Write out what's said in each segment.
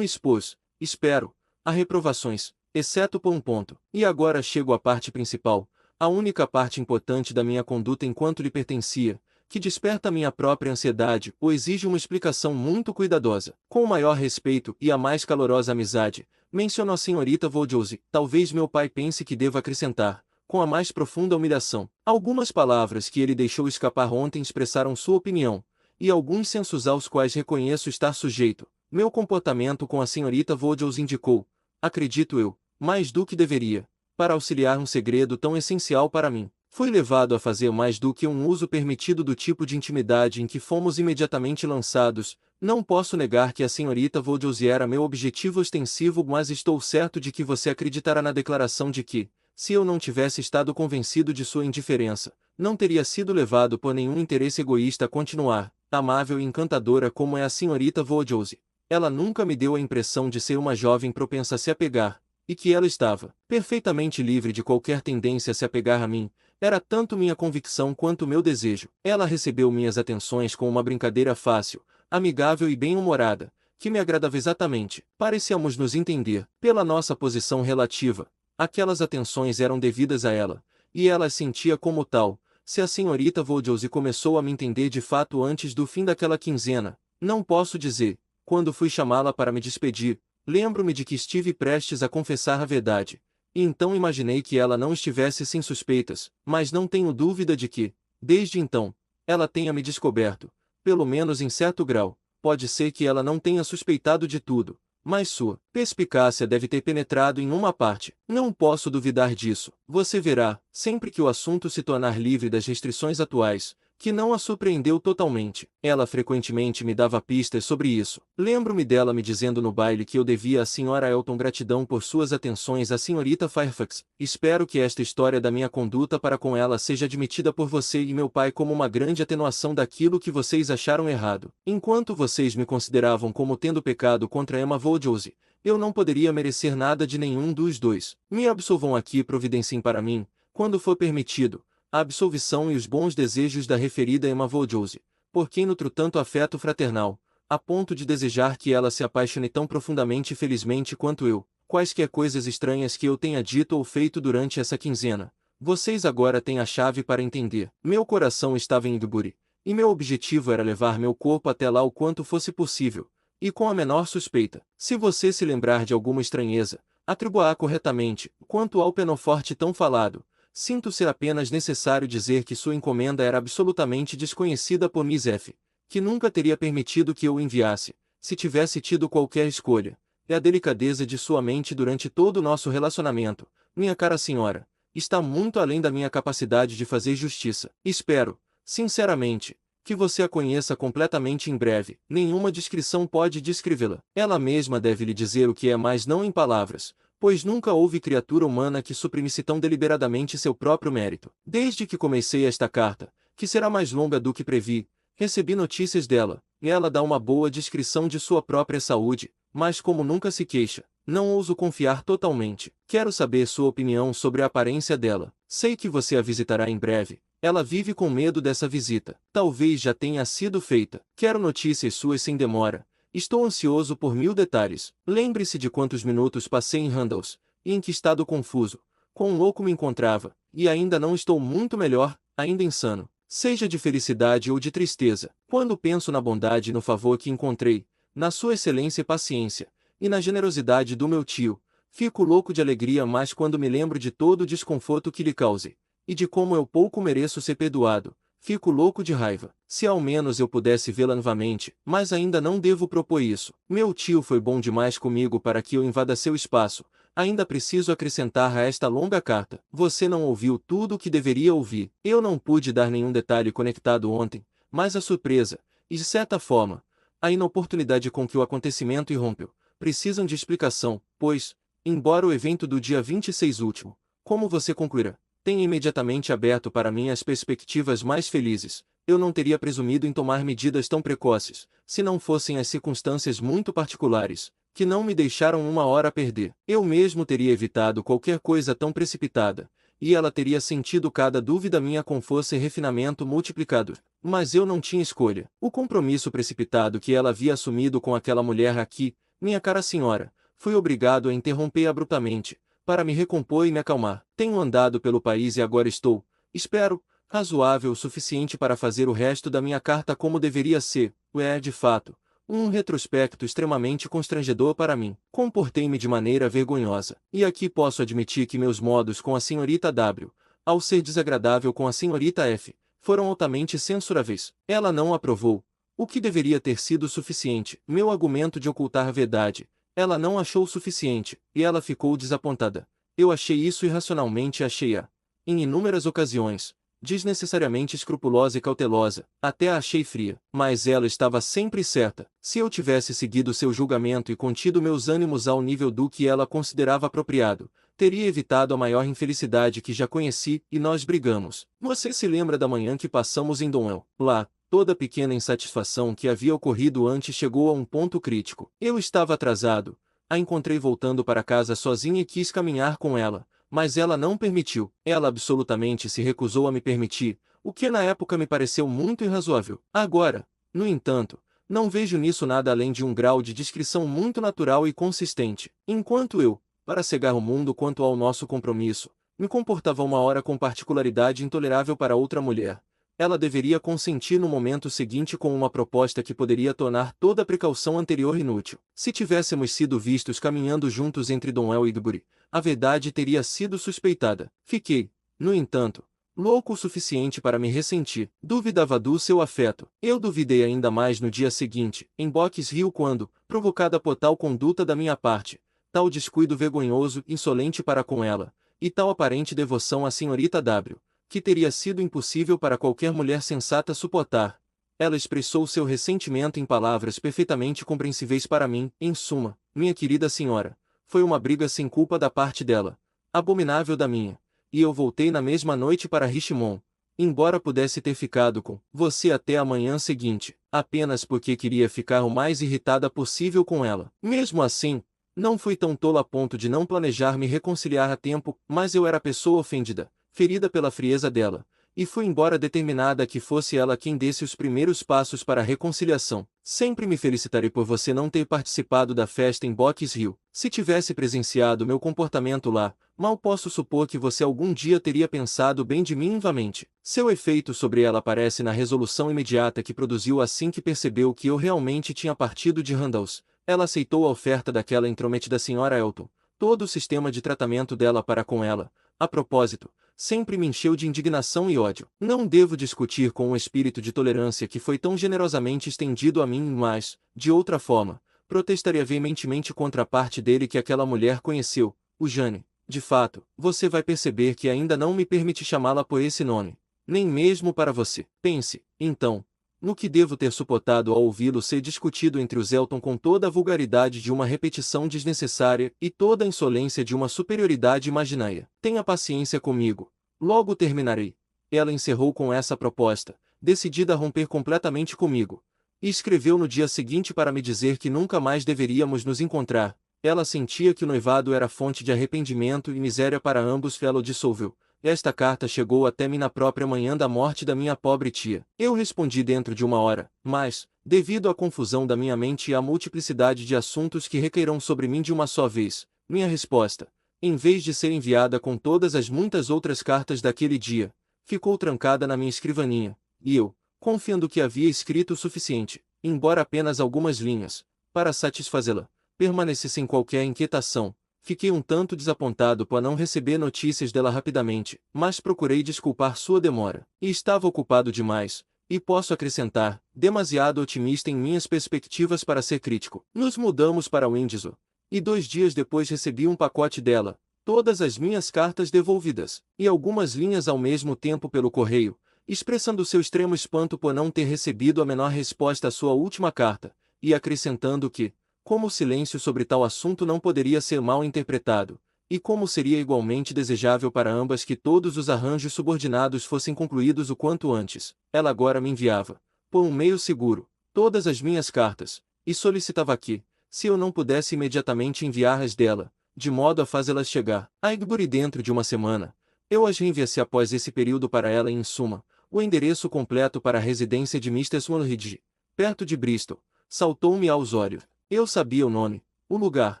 me expôs, espero, a reprovações, exceto por um ponto. E agora chego à parte principal, a única parte importante da minha conduta enquanto lhe pertencia, que desperta minha própria ansiedade ou exige uma explicação muito cuidadosa. Com o maior respeito e a mais calorosa amizade, menciono a senhorita Voldiosi. Talvez meu pai pense que devo acrescentar, com a mais profunda humilhação. Algumas palavras que ele deixou escapar ontem expressaram sua opinião, e alguns censos aos quais reconheço estar sujeito. Meu comportamento com a senhorita Voldiosi indicou, acredito eu, mais do que deveria, para auxiliar um segredo tão essencial para mim. Fui levado a fazer mais do que um uso permitido do tipo de intimidade em que fomos imediatamente lançados. Não posso negar que a senhorita Voldiosi era meu objetivo ostensivo, mas estou certo de que você acreditará na declaração de que, se eu não tivesse estado convencido de sua indiferença, não teria sido levado por nenhum interesse egoísta a continuar, amável e encantadora como é a senhorita Voldiosi. Ela nunca me deu a impressão de ser uma jovem propensa a se apegar, e que ela estava perfeitamente livre de qualquer tendência a se apegar a mim. Era tanto minha convicção quanto meu desejo. Ela recebeu minhas atenções com uma brincadeira fácil, amigável e bem-humorada, que me agradava exatamente. Parecíamos nos entender. Pela nossa posição relativa, aquelas atenções eram devidas a ela, e ela as sentia como tal. Se a senhorita Voldiosi começou a me entender de fato antes do fim daquela quinzena, não posso dizer. Quando fui chamá-la para me despedir, lembro-me de que estive prestes a confessar a verdade. E então imaginei que ela não estivesse sem suspeitas, mas não tenho dúvida de que, desde então, ela tenha me descoberto, pelo menos em certo grau. Pode ser que ela não tenha suspeitado de tudo, mas sua perspicácia deve ter penetrado em uma parte. Não posso duvidar disso. Você verá, sempre que o assunto se tornar livre das restrições atuais, que não a surpreendeu totalmente. Ela frequentemente me dava pistas sobre isso. Lembro-me dela me dizendo no baile que eu devia à senhora Elton gratidão por suas atenções à senhorita Fairfax. Espero que esta história da minha conduta para com ela seja admitida por você e meu pai como uma grande atenuação daquilo que vocês acharam errado. Enquanto vocês me consideravam como tendo pecado contra Emma Voldiosi, eu não poderia merecer nada de nenhum dos dois. Me absolvam aqui e providenciem para mim, quando for permitido, a absolvição e os bons desejos da referida Emma Voldiosi, por quem nutro tanto afeto fraternal, a ponto de desejar que ela se apaixone tão profundamente e felizmente quanto eu. Quaisquer coisas estranhas que eu tenha dito ou feito durante essa quinzena, vocês agora têm a chave para entender. Meu coração estava em Edbury, e meu objetivo era levar meu corpo até lá o quanto fosse possível, e com a menor suspeita. Se você se lembrar de alguma estranheza, atribua-a corretamente. Quanto ao penoforte tão falado, sinto ser apenas necessário dizer que sua encomenda era absolutamente desconhecida por Miss F., que nunca teria permitido que eu o enviasse, se tivesse tido qualquer escolha. É a delicadeza de sua mente durante todo o nosso relacionamento, minha cara senhora, está muito além da minha capacidade de fazer justiça. Espero, sinceramente, que você a conheça completamente em breve. Nenhuma descrição pode descrevê-la. Ela mesma deve lhe dizer o que é, mas não em palavras, pois nunca houve criatura humana que suprimisse tão deliberadamente seu próprio mérito. Desde que comecei esta carta, que será mais longa do que previ, recebi notícias dela, e ela dá uma boa descrição de sua própria saúde, mas como nunca se queixa, não ouso confiar totalmente. Quero saber sua opinião sobre a aparência dela. Sei que você a visitará em breve. Ela vive com medo dessa visita. Talvez já tenha sido feita. Quero notícias suas sem demora. Estou ansioso por 1000 detalhes. Lembre-se de quantos minutos passei em Randalls, e em que estado confuso, quão louco me encontrava, e ainda não estou muito melhor, ainda insano. Seja de felicidade ou de tristeza, quando penso na bondade e no favor que encontrei, na sua excelência e paciência, e na generosidade do meu tio, fico louco de alegria, mas quando me lembro de todo o desconforto que lhe causei, e de como eu pouco mereço ser perdoado, fico louco de raiva. Se ao menos eu pudesse vê-la novamente, mas ainda não devo propor isso. Meu tio foi bom demais comigo para que eu invada seu espaço. Ainda preciso acrescentar a esta longa carta. Você não ouviu tudo o que deveria ouvir. Eu não pude dar nenhum detalhe conectado ontem, mas a surpresa, e de certa forma, a inoportunidade com que o acontecimento irrompeu, precisam de explicação, pois, embora o evento do dia 26 último, como você concluirá, tenha imediatamente aberto para mim as perspectivas mais felizes, eu não teria presumido em tomar medidas tão precoces, se não fossem as circunstâncias muito particulares, que não me deixaram uma hora a perder. Eu mesmo teria evitado qualquer coisa tão precipitada, e ela teria sentido cada dúvida minha com força e refinamento multiplicado. Mas eu não tinha escolha. O compromisso precipitado que ela havia assumido com aquela mulher aqui, Minha cara senhora, fui obrigado a interromper abruptamente, para me recompor e me acalmar. Tenho andado pelo país e agora estou, espero, razoável o suficiente para fazer o resto da minha carta como deveria ser. De fato, um retrospecto extremamente constrangedor para mim. Comportei-me de maneira vergonhosa. E aqui posso admitir que meus modos com a senhorita W, ao ser desagradável com a senhorita F, foram altamente censuráveis. Ela não aprovou, o que deveria ter sido suficiente. Meu argumento de ocultar a verdade, ela não achou suficiente, e ela ficou desapontada. Eu achei isso irracionalmente, achei-a, em inúmeras ocasiões, desnecessariamente escrupulosa e cautelosa, até a achei fria. Mas ela estava sempre certa. Se eu tivesse seguido seu julgamento e contido meus ânimos ao nível do que ela considerava apropriado, teria evitado a maior infelicidade que já conheci, e nós brigamos. Você se lembra da manhã que passamos em Donwell? Lá, toda pequena insatisfação que havia ocorrido antes chegou a um ponto crítico. Eu estava atrasado, a encontrei voltando para casa sozinha e quis caminhar com ela, mas ela não permitiu. Ela absolutamente se recusou a me permitir, o que na época me pareceu muito irrazoável. Agora, no entanto, não vejo nisso nada além de um grau de discrição muito natural e consistente. Enquanto eu, para cegar o mundo quanto ao nosso compromisso, me comportava uma hora com particularidade intolerável para outra mulher, ela deveria consentir no momento seguinte com uma proposta que poderia tornar toda a precaução anterior inútil. Se tivéssemos sido vistos caminhando juntos entre Donwell e Igbury, a verdade teria sido suspeitada. Fiquei, no entanto, louco o suficiente para me ressentir. Duvidava do seu afeto. Eu duvidei ainda mais no dia seguinte, em Box Hill, quando, provocada por tal conduta da minha parte, tal descuido vergonhoso e insolente para com ela, e tal aparente devoção à senhorita W, que teria sido impossível para qualquer mulher sensata suportar, ela expressou seu ressentimento em palavras perfeitamente compreensíveis para mim. Em suma, minha querida senhora, foi uma briga sem culpa da parte dela, abominável da minha, e eu voltei na mesma noite para Richmond, embora pudesse ter ficado com você até a manhã seguinte, apenas porque queria ficar o mais irritada possível com ela. Mesmo assim, não fui tão tola a ponto de não planejar me reconciliar a tempo, mas eu era a pessoa ofendida, ferida pela frieza dela, e fui embora determinada a que fosse ela quem desse os primeiros passos para a reconciliação. Sempre me felicitarei por você não ter participado da festa em Box Hill. Se tivesse presenciado meu comportamento lá, mal posso supor que você algum dia teria pensado bem de mim vivamente. Seu efeito sobre ela aparece na resolução imediata que produziu assim que percebeu que eu realmente tinha partido de Randalls. Ela aceitou a oferta daquela intrometida senhora Elton. Todo o sistema de tratamento dela para com ela, a propósito, sempre me encheu de indignação e ódio. Não devo discutir com um espírito de tolerância que foi tão generosamente estendido a mim, mas, de outra forma, protestaria veementemente contra a parte dele que aquela mulher conheceu, o Jane. De fato, você vai perceber que ainda não me permite chamá-la por esse nome, nem mesmo para você. Pense, então, no que devo ter suportado ao ouvi-lo ser discutido entre os Elton com toda a vulgaridade de uma repetição desnecessária e toda a insolência de uma superioridade imaginária. Tenha paciência comigo. Logo terminarei. Ela encerrou com essa proposta, decidida a romper completamente comigo, e escreveu no dia seguinte para me dizer que nunca mais deveríamos nos encontrar. Ela sentia que o noivado era fonte de arrependimento e miséria para ambos. Ela o dissolveu. Esta carta chegou até mim na própria manhã da morte da minha pobre tia. Eu respondi dentro de uma hora, mas, devido à confusão da minha mente e à multiplicidade de assuntos que recairão sobre mim de uma só vez, minha resposta, em vez de ser enviada com todas as muitas outras cartas daquele dia, ficou trancada na minha escrivaninha, e eu, confiando que havia escrito o suficiente, embora apenas algumas linhas, para satisfazê-la, permaneci sem qualquer inquietação. Fiquei um tanto desapontado por não receber notícias dela rapidamente, mas procurei desculpar sua demora. E estava ocupado demais, e posso acrescentar, demasiado otimista em minhas perspectivas para ser crítico. Nos mudamos para Windsor, e 2 dias depois recebi um pacote dela, todas as minhas cartas devolvidas, e algumas linhas ao mesmo tempo pelo correio, expressando seu extremo espanto por não ter recebido a menor resposta à sua última carta, e acrescentando que, como o silêncio sobre tal assunto não poderia ser mal interpretado, e como seria igualmente desejável para ambas que todos os arranjos subordinados fossem concluídos o quanto antes, ela agora me enviava, por um meio seguro, todas as minhas cartas, e solicitava que, se eu não pudesse imediatamente enviar-as dela, de modo a fazê-las chegar a Igbury dentro de uma semana, eu as reenviasse após esse período para ela e, em suma, o endereço completo para a residência de Mr. Swanridge, perto de Bristol. Saltou-me aos olhos. Eu sabia o nome, o lugar.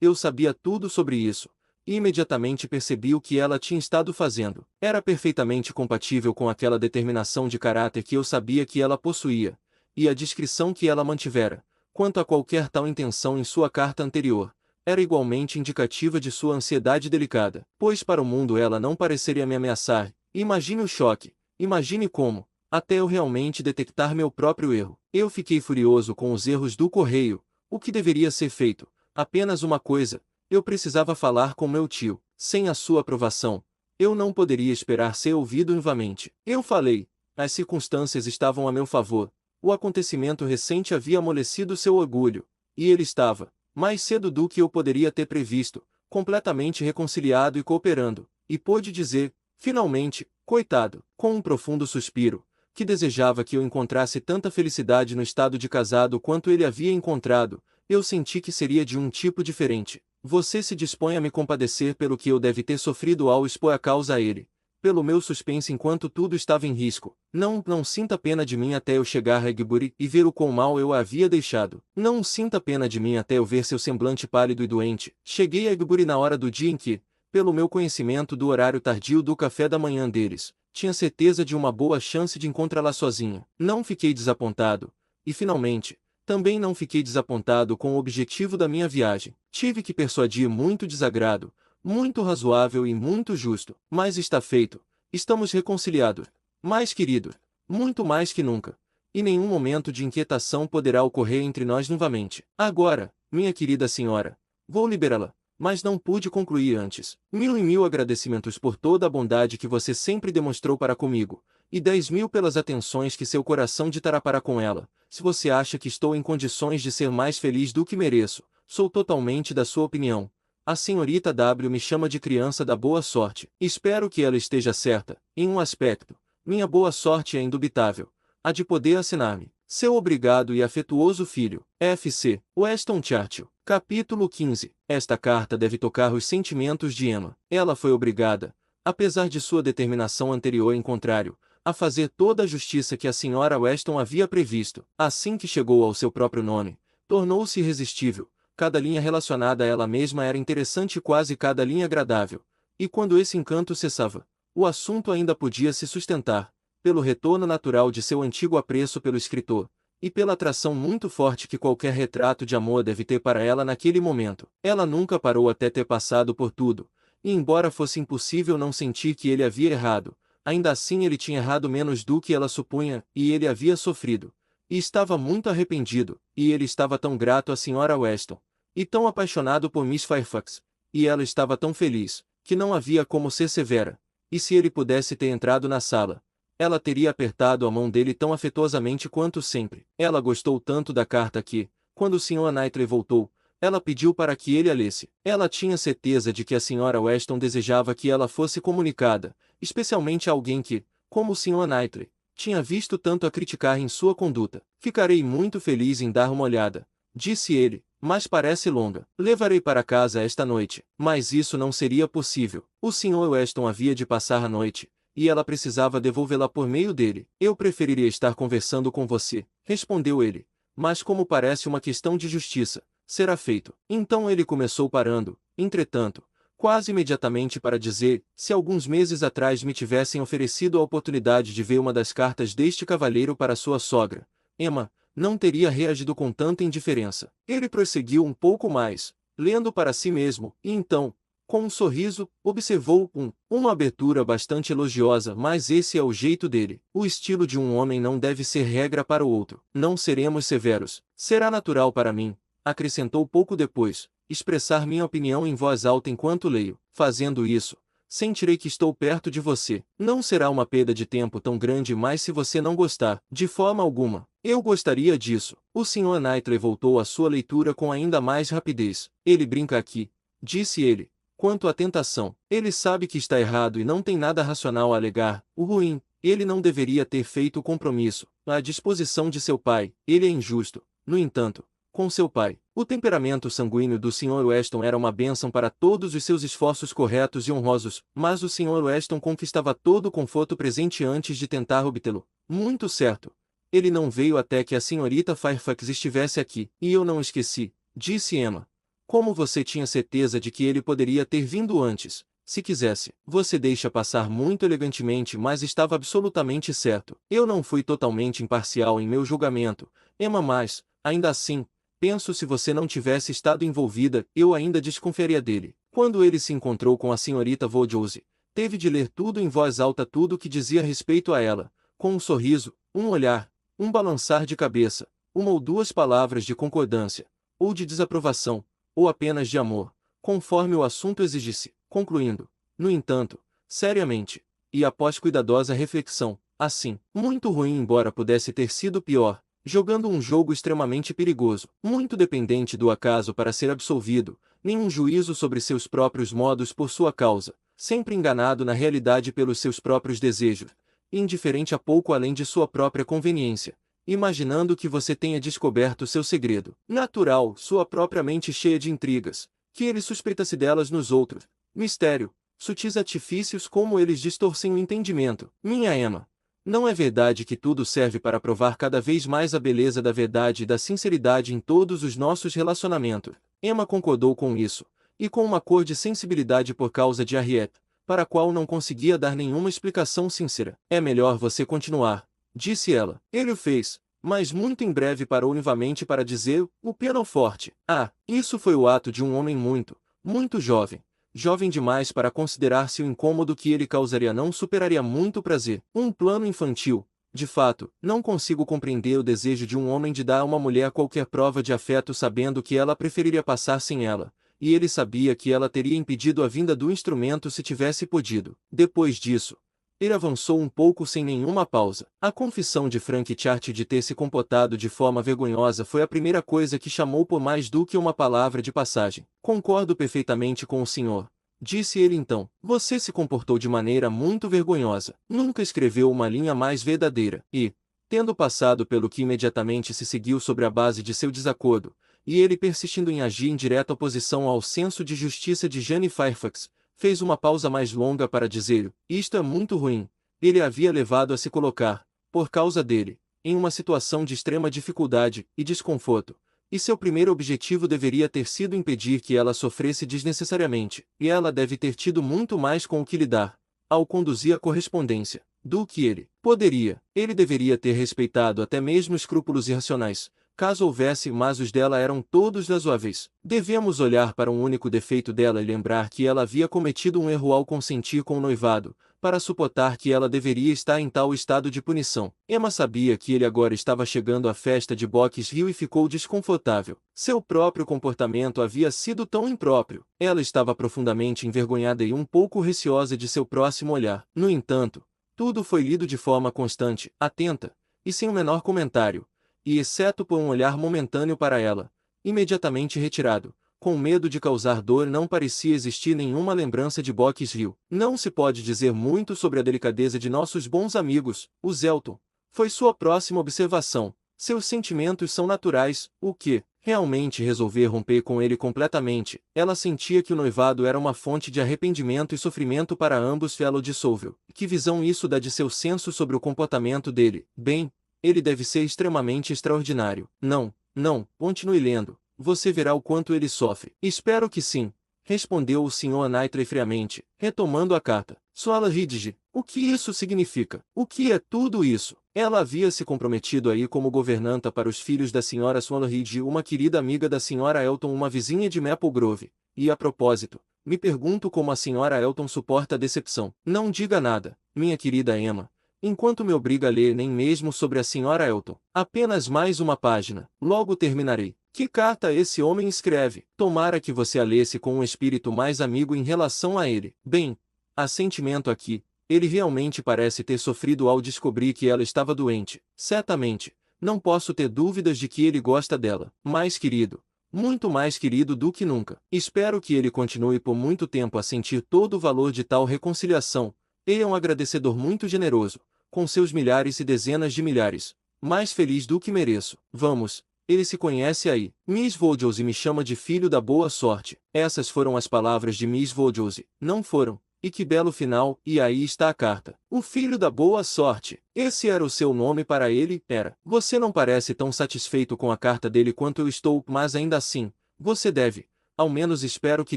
Eu sabia tudo sobre isso. E imediatamente percebi o que ela tinha estado fazendo. Era perfeitamente compatível com aquela determinação de caráter que eu sabia que ela possuía, e a discrição que ela mantivera, quanto a qualquer tal intenção em sua carta anterior, era igualmente indicativa de sua ansiedade delicada, pois para o mundo ela não pareceria me ameaçar. Imagine o choque, imagine como, até eu realmente detectar meu próprio erro. Eu fiquei furioso com os erros do correio. O que deveria ser feito? Apenas uma coisa. Eu precisava falar com meu tio. Sem a sua aprovação, eu não poderia esperar ser ouvido novamente. Eu falei. As circunstâncias estavam a meu favor. O acontecimento recente havia amolecido seu orgulho. E ele estava, mais cedo do que eu poderia ter previsto, completamente reconciliado e cooperando. E pôde dizer, finalmente, coitado, com um profundo suspiro, que desejava que eu encontrasse tanta felicidade no estado de casado quanto ele havia encontrado. Eu senti que seria de um tipo diferente. Você se dispõe a me compadecer pelo que eu deve ter sofrido ao expor a causa a ele, pelo meu suspense enquanto tudo estava em risco. Não sinta pena de mim até eu chegar a Egbury e ver o quão mal eu a havia deixado. Não sinta pena de mim até eu ver seu semblante pálido e doente. Cheguei a Egbury na hora do dia em que, pelo meu conhecimento do horário tardio do café da manhã deles, tinha certeza de uma boa chance de encontrá-la sozinha. Não fiquei desapontado. E finalmente, também não fiquei desapontado com o objetivo da minha viagem. Tive que persuadir muito desagrado, muito razoável e muito justo. Mas está feito. Estamos reconciliados. Mais querido. Muito mais que nunca. E nenhum momento de inquietação poderá ocorrer entre nós novamente. Agora, minha querida senhora, vou liberá-la. Mas não pude concluir antes. Mil e mil agradecimentos por toda a bondade que você sempre demonstrou para comigo, e 10.000 pelas atenções que seu coração ditará para com ela. Se você acha que estou em condições de ser mais feliz do que mereço, sou totalmente da sua opinião. A senhorita W me chama de criança da boa sorte. Espero que ela esteja certa. Em um aspecto, minha boa sorte é indubitável. A de poder assinar-me. Seu obrigado e afetuoso filho, F.C. Weston Churchill. Capítulo 15. Esta carta deve tocar os sentimentos de Emma. Ela foi obrigada, apesar de sua determinação anterior em contrário, a fazer toda a justiça que a senhora Weston havia previsto. Assim que chegou ao seu próprio nome, tornou-se irresistível. Cada linha relacionada a ela mesma era interessante e quase cada linha agradável. E quando esse encanto cessava, o assunto ainda podia se sustentar, pelo retorno natural de seu antigo apreço pelo escritor, e pela atração muito forte que qualquer retrato de amor deve ter para ela naquele momento. Ela nunca parou até ter passado por tudo, e embora fosse impossível não sentir que ele havia errado, ainda assim ele tinha errado menos do que ela supunha, e ele havia sofrido. E estava muito arrependido, e ele estava tão grato à senhora Weston, e tão apaixonado por Miss Fairfax, e ela estava tão feliz, que não havia como ser severa. E se ele pudesse ter entrado na sala, ela teria apertado a mão dele tão afetuosamente quanto sempre. Ela gostou tanto da carta que, quando o Sr. Knightley voltou, ela pediu para que ele a lesse. Ela tinha certeza de que a Sra. Weston desejava que ela fosse comunicada, especialmente a alguém que, como o Sr. Knightley, tinha visto tanto a criticar em sua conduta. Ficarei muito feliz em dar uma olhada, disse ele, mas parece longa. Levarei para casa esta noite. Mas isso não seria possível. O Sr. Weston havia de passar a noite, e ela precisava devolvê-la por meio dele. Eu preferiria estar conversando com você, respondeu ele. Mas como parece uma questão de justiça, será feito. Então ele começou parando, entretanto, quase imediatamente para dizer, se alguns meses atrás me tivessem oferecido a oportunidade de ver uma das cartas deste cavalheiro para sua sogra, Emma, não teria reagido com tanta indiferença. Ele prosseguiu um pouco mais, lendo para si mesmo, e então, com um sorriso, observou uma abertura bastante elogiosa, mas esse é o jeito dele. O estilo de um homem não deve ser regra para o outro. Não seremos severos. Será natural para mim, acrescentou pouco depois, expressar minha opinião em voz alta enquanto leio. Fazendo isso, sentirei que estou perto de você. Não será uma perda de tempo tão grande, mas se você não gostar, de forma alguma, eu gostaria disso. O Sr. Knightley voltou à sua leitura com ainda mais rapidez. Ele brinca aqui, disse ele. Quanto à tentação, ele sabe que está errado e não tem nada racional a alegar. O ruim, ele não deveria ter feito o compromisso. À disposição de seu pai, ele é injusto. No entanto, com seu pai, o temperamento sanguíneo do Sr. Weston era uma bênção para todos os seus esforços corretos e honrosos, mas o Sr. Weston conquistava todo o conforto presente antes de tentar obtê-lo. Muito certo. Ele não veio até que a senhorita Fairfax estivesse aqui, e eu não esqueci, disse Emma. Como você tinha certeza de que ele poderia ter vindo antes, se quisesse? Você deixa passar muito elegantemente, mas estava absolutamente certo. Eu não fui totalmente imparcial em meu julgamento, Emma, mas, ainda assim, penso se você não tivesse estado envolvida, eu ainda desconfiaria dele. Quando ele se encontrou com a senhorita Voldiosi, teve de ler tudo em voz alta, tudo o que dizia respeito a ela, com um sorriso, um olhar, um balançar de cabeça, uma ou duas palavras de concordância, ou de desaprovação, ou apenas de amor, conforme o assunto exigisse, concluindo, no entanto, seriamente, e após cuidadosa reflexão, assim, muito ruim, embora pudesse ter sido pior, jogando um jogo extremamente perigoso, muito dependente do acaso para ser absolvido, nenhum juízo sobre seus próprios modos por sua causa, sempre enganado na realidade pelos seus próprios desejos, indiferente a pouco além de sua própria conveniência, imaginando que você tenha descoberto seu segredo. Natural, sua própria mente cheia de intrigas, que ele suspeitasse delas nos outros. Mistério, sutis artifícios como eles distorcem o entendimento. Minha Emma, não é verdade que tudo serve para provar cada vez mais a beleza da verdade e da sinceridade em todos os nossos relacionamentos? Emma concordou com isso, e com uma cor de sensibilidade por causa de Harriet, para a qual não conseguia dar nenhuma explicação sincera. É melhor você continuar, disse ela. Ele o fez, mas muito em breve parou novamente para dizer o pianoforte. Ah, isso foi o ato de um homem muito, muito jovem. Jovem demais para considerar-se o incômodo que ele causaria não superaria muito prazer. Um plano infantil. De fato, não consigo compreender o desejo de um homem de dar a uma mulher qualquer prova de afeto sabendo que ela preferiria passar sem ela, e ele sabia que ela teria impedido a vinda do instrumento se tivesse podido. Depois disso, ele avançou um pouco sem nenhuma pausa. A confissão de Frank Chart de ter se comportado de forma vergonhosa foi a primeira coisa que chamou por mais do que uma palavra de passagem. Concordo perfeitamente com o senhor, disse ele então. Você se comportou de maneira muito vergonhosa. Nunca escreveu uma linha mais verdadeira. E, tendo passado pelo que imediatamente se seguiu sobre a base de seu desacordo, e ele persistindo em agir em direta oposição ao senso de justiça de Jane Fairfax, fez uma pausa mais longa para dizer: isto é muito ruim. Ele a havia levado a se colocar, por causa dele, em uma situação de extrema dificuldade e desconforto, e seu primeiro objetivo deveria ter sido impedir que ela sofresse desnecessariamente, e ela deve ter tido muito mais com o que lidar, ao conduzir a correspondência, do que ele poderia. Ele deveria ter respeitado até mesmo escrúpulos irracionais, caso houvesse, mas os dela eram todos razoáveis. Devemos olhar para um único defeito dela e lembrar que ela havia cometido um erro ao consentir com o noivado, para suportar que ela deveria estar em tal estado de punição. Emma sabia que ele agora estava chegando à festa de Box Hill e ficou desconfortável. Seu próprio comportamento havia sido tão impróprio. Ela estava profundamente envergonhada e um pouco receosa de seu próximo olhar. No entanto, tudo foi lido de forma constante, atenta, e sem o menor comentário, e exceto por um olhar momentâneo para ela, imediatamente retirado, com medo de causar dor, não parecia existir nenhuma lembrança de Box Hill. Não se pode dizer muito sobre a delicadeza de nossos bons amigos, os Elton. Foi sua próxima observação. Seus sentimentos são naturais, o que, realmente resolver romper com ele completamente. Ela sentia que o noivado era uma fonte de arrependimento e sofrimento para ambos. Ela o dissolveu. Que visão isso dá de seu senso sobre o comportamento dele? Bem, ele deve ser extremamente extraordinário. Não, não, continue lendo. Você verá o quanto ele sofre. Espero que sim, respondeu o Sr. Knightley friamente, retomando a carta. Suala Ridge, o que isso significa? O que é tudo isso? Ela havia se comprometido a ir como governanta para os filhos da Sra. Suala Ridge, uma querida amiga da Sra. Elton, uma vizinha de Maple Grove. E a propósito, me pergunto como a Sra. Elton suporta a decepção. Não diga nada, minha querida Emma, enquanto me obriga a ler nem mesmo sobre a Sra. Elton. Apenas mais uma página. Logo terminarei. Que carta esse homem escreve? Tomara que você a lesse com um espírito mais amigo em relação a ele. Bem, há sentimento aqui. Ele realmente parece ter sofrido ao descobrir que ela estava doente. Certamente, não posso ter dúvidas de que ele gosta dela. Mais querido. Muito mais querido do que nunca. Espero que ele continue por muito tempo a sentir todo o valor de tal reconciliação. Ele é um agradecedor muito generoso, com seus milhares e dezenas de milhares. Mais feliz do que mereço. Vamos. Ele se conhece aí. Miss Voldiosi me chama de filho da boa sorte. Essas foram as palavras de Miss Voldiosi. Não foram. E que belo final, e aí está a carta. O filho da boa sorte. Esse era o seu nome para ele? Era. Você não parece tão satisfeito com a carta dele quanto eu estou, mas ainda assim, você deve, ao menos espero que